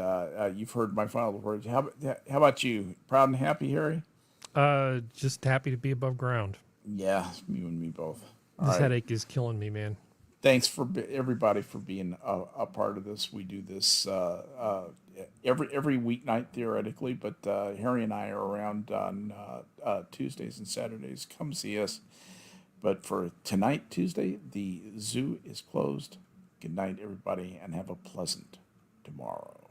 you've heard my final words. How about you? Proud and happy, Harry? Just happy to be above ground. Yeah, you and me both. All This right. headache is killing me, man. Thanks for everybody for being a part of this. We do this every weeknight theoretically, but Harry and I are around on Tuesdays and Saturdays. Come see us. But for tonight, Tuesday, the zoo is closed. Good night, everybody, and have a pleasant tomorrow.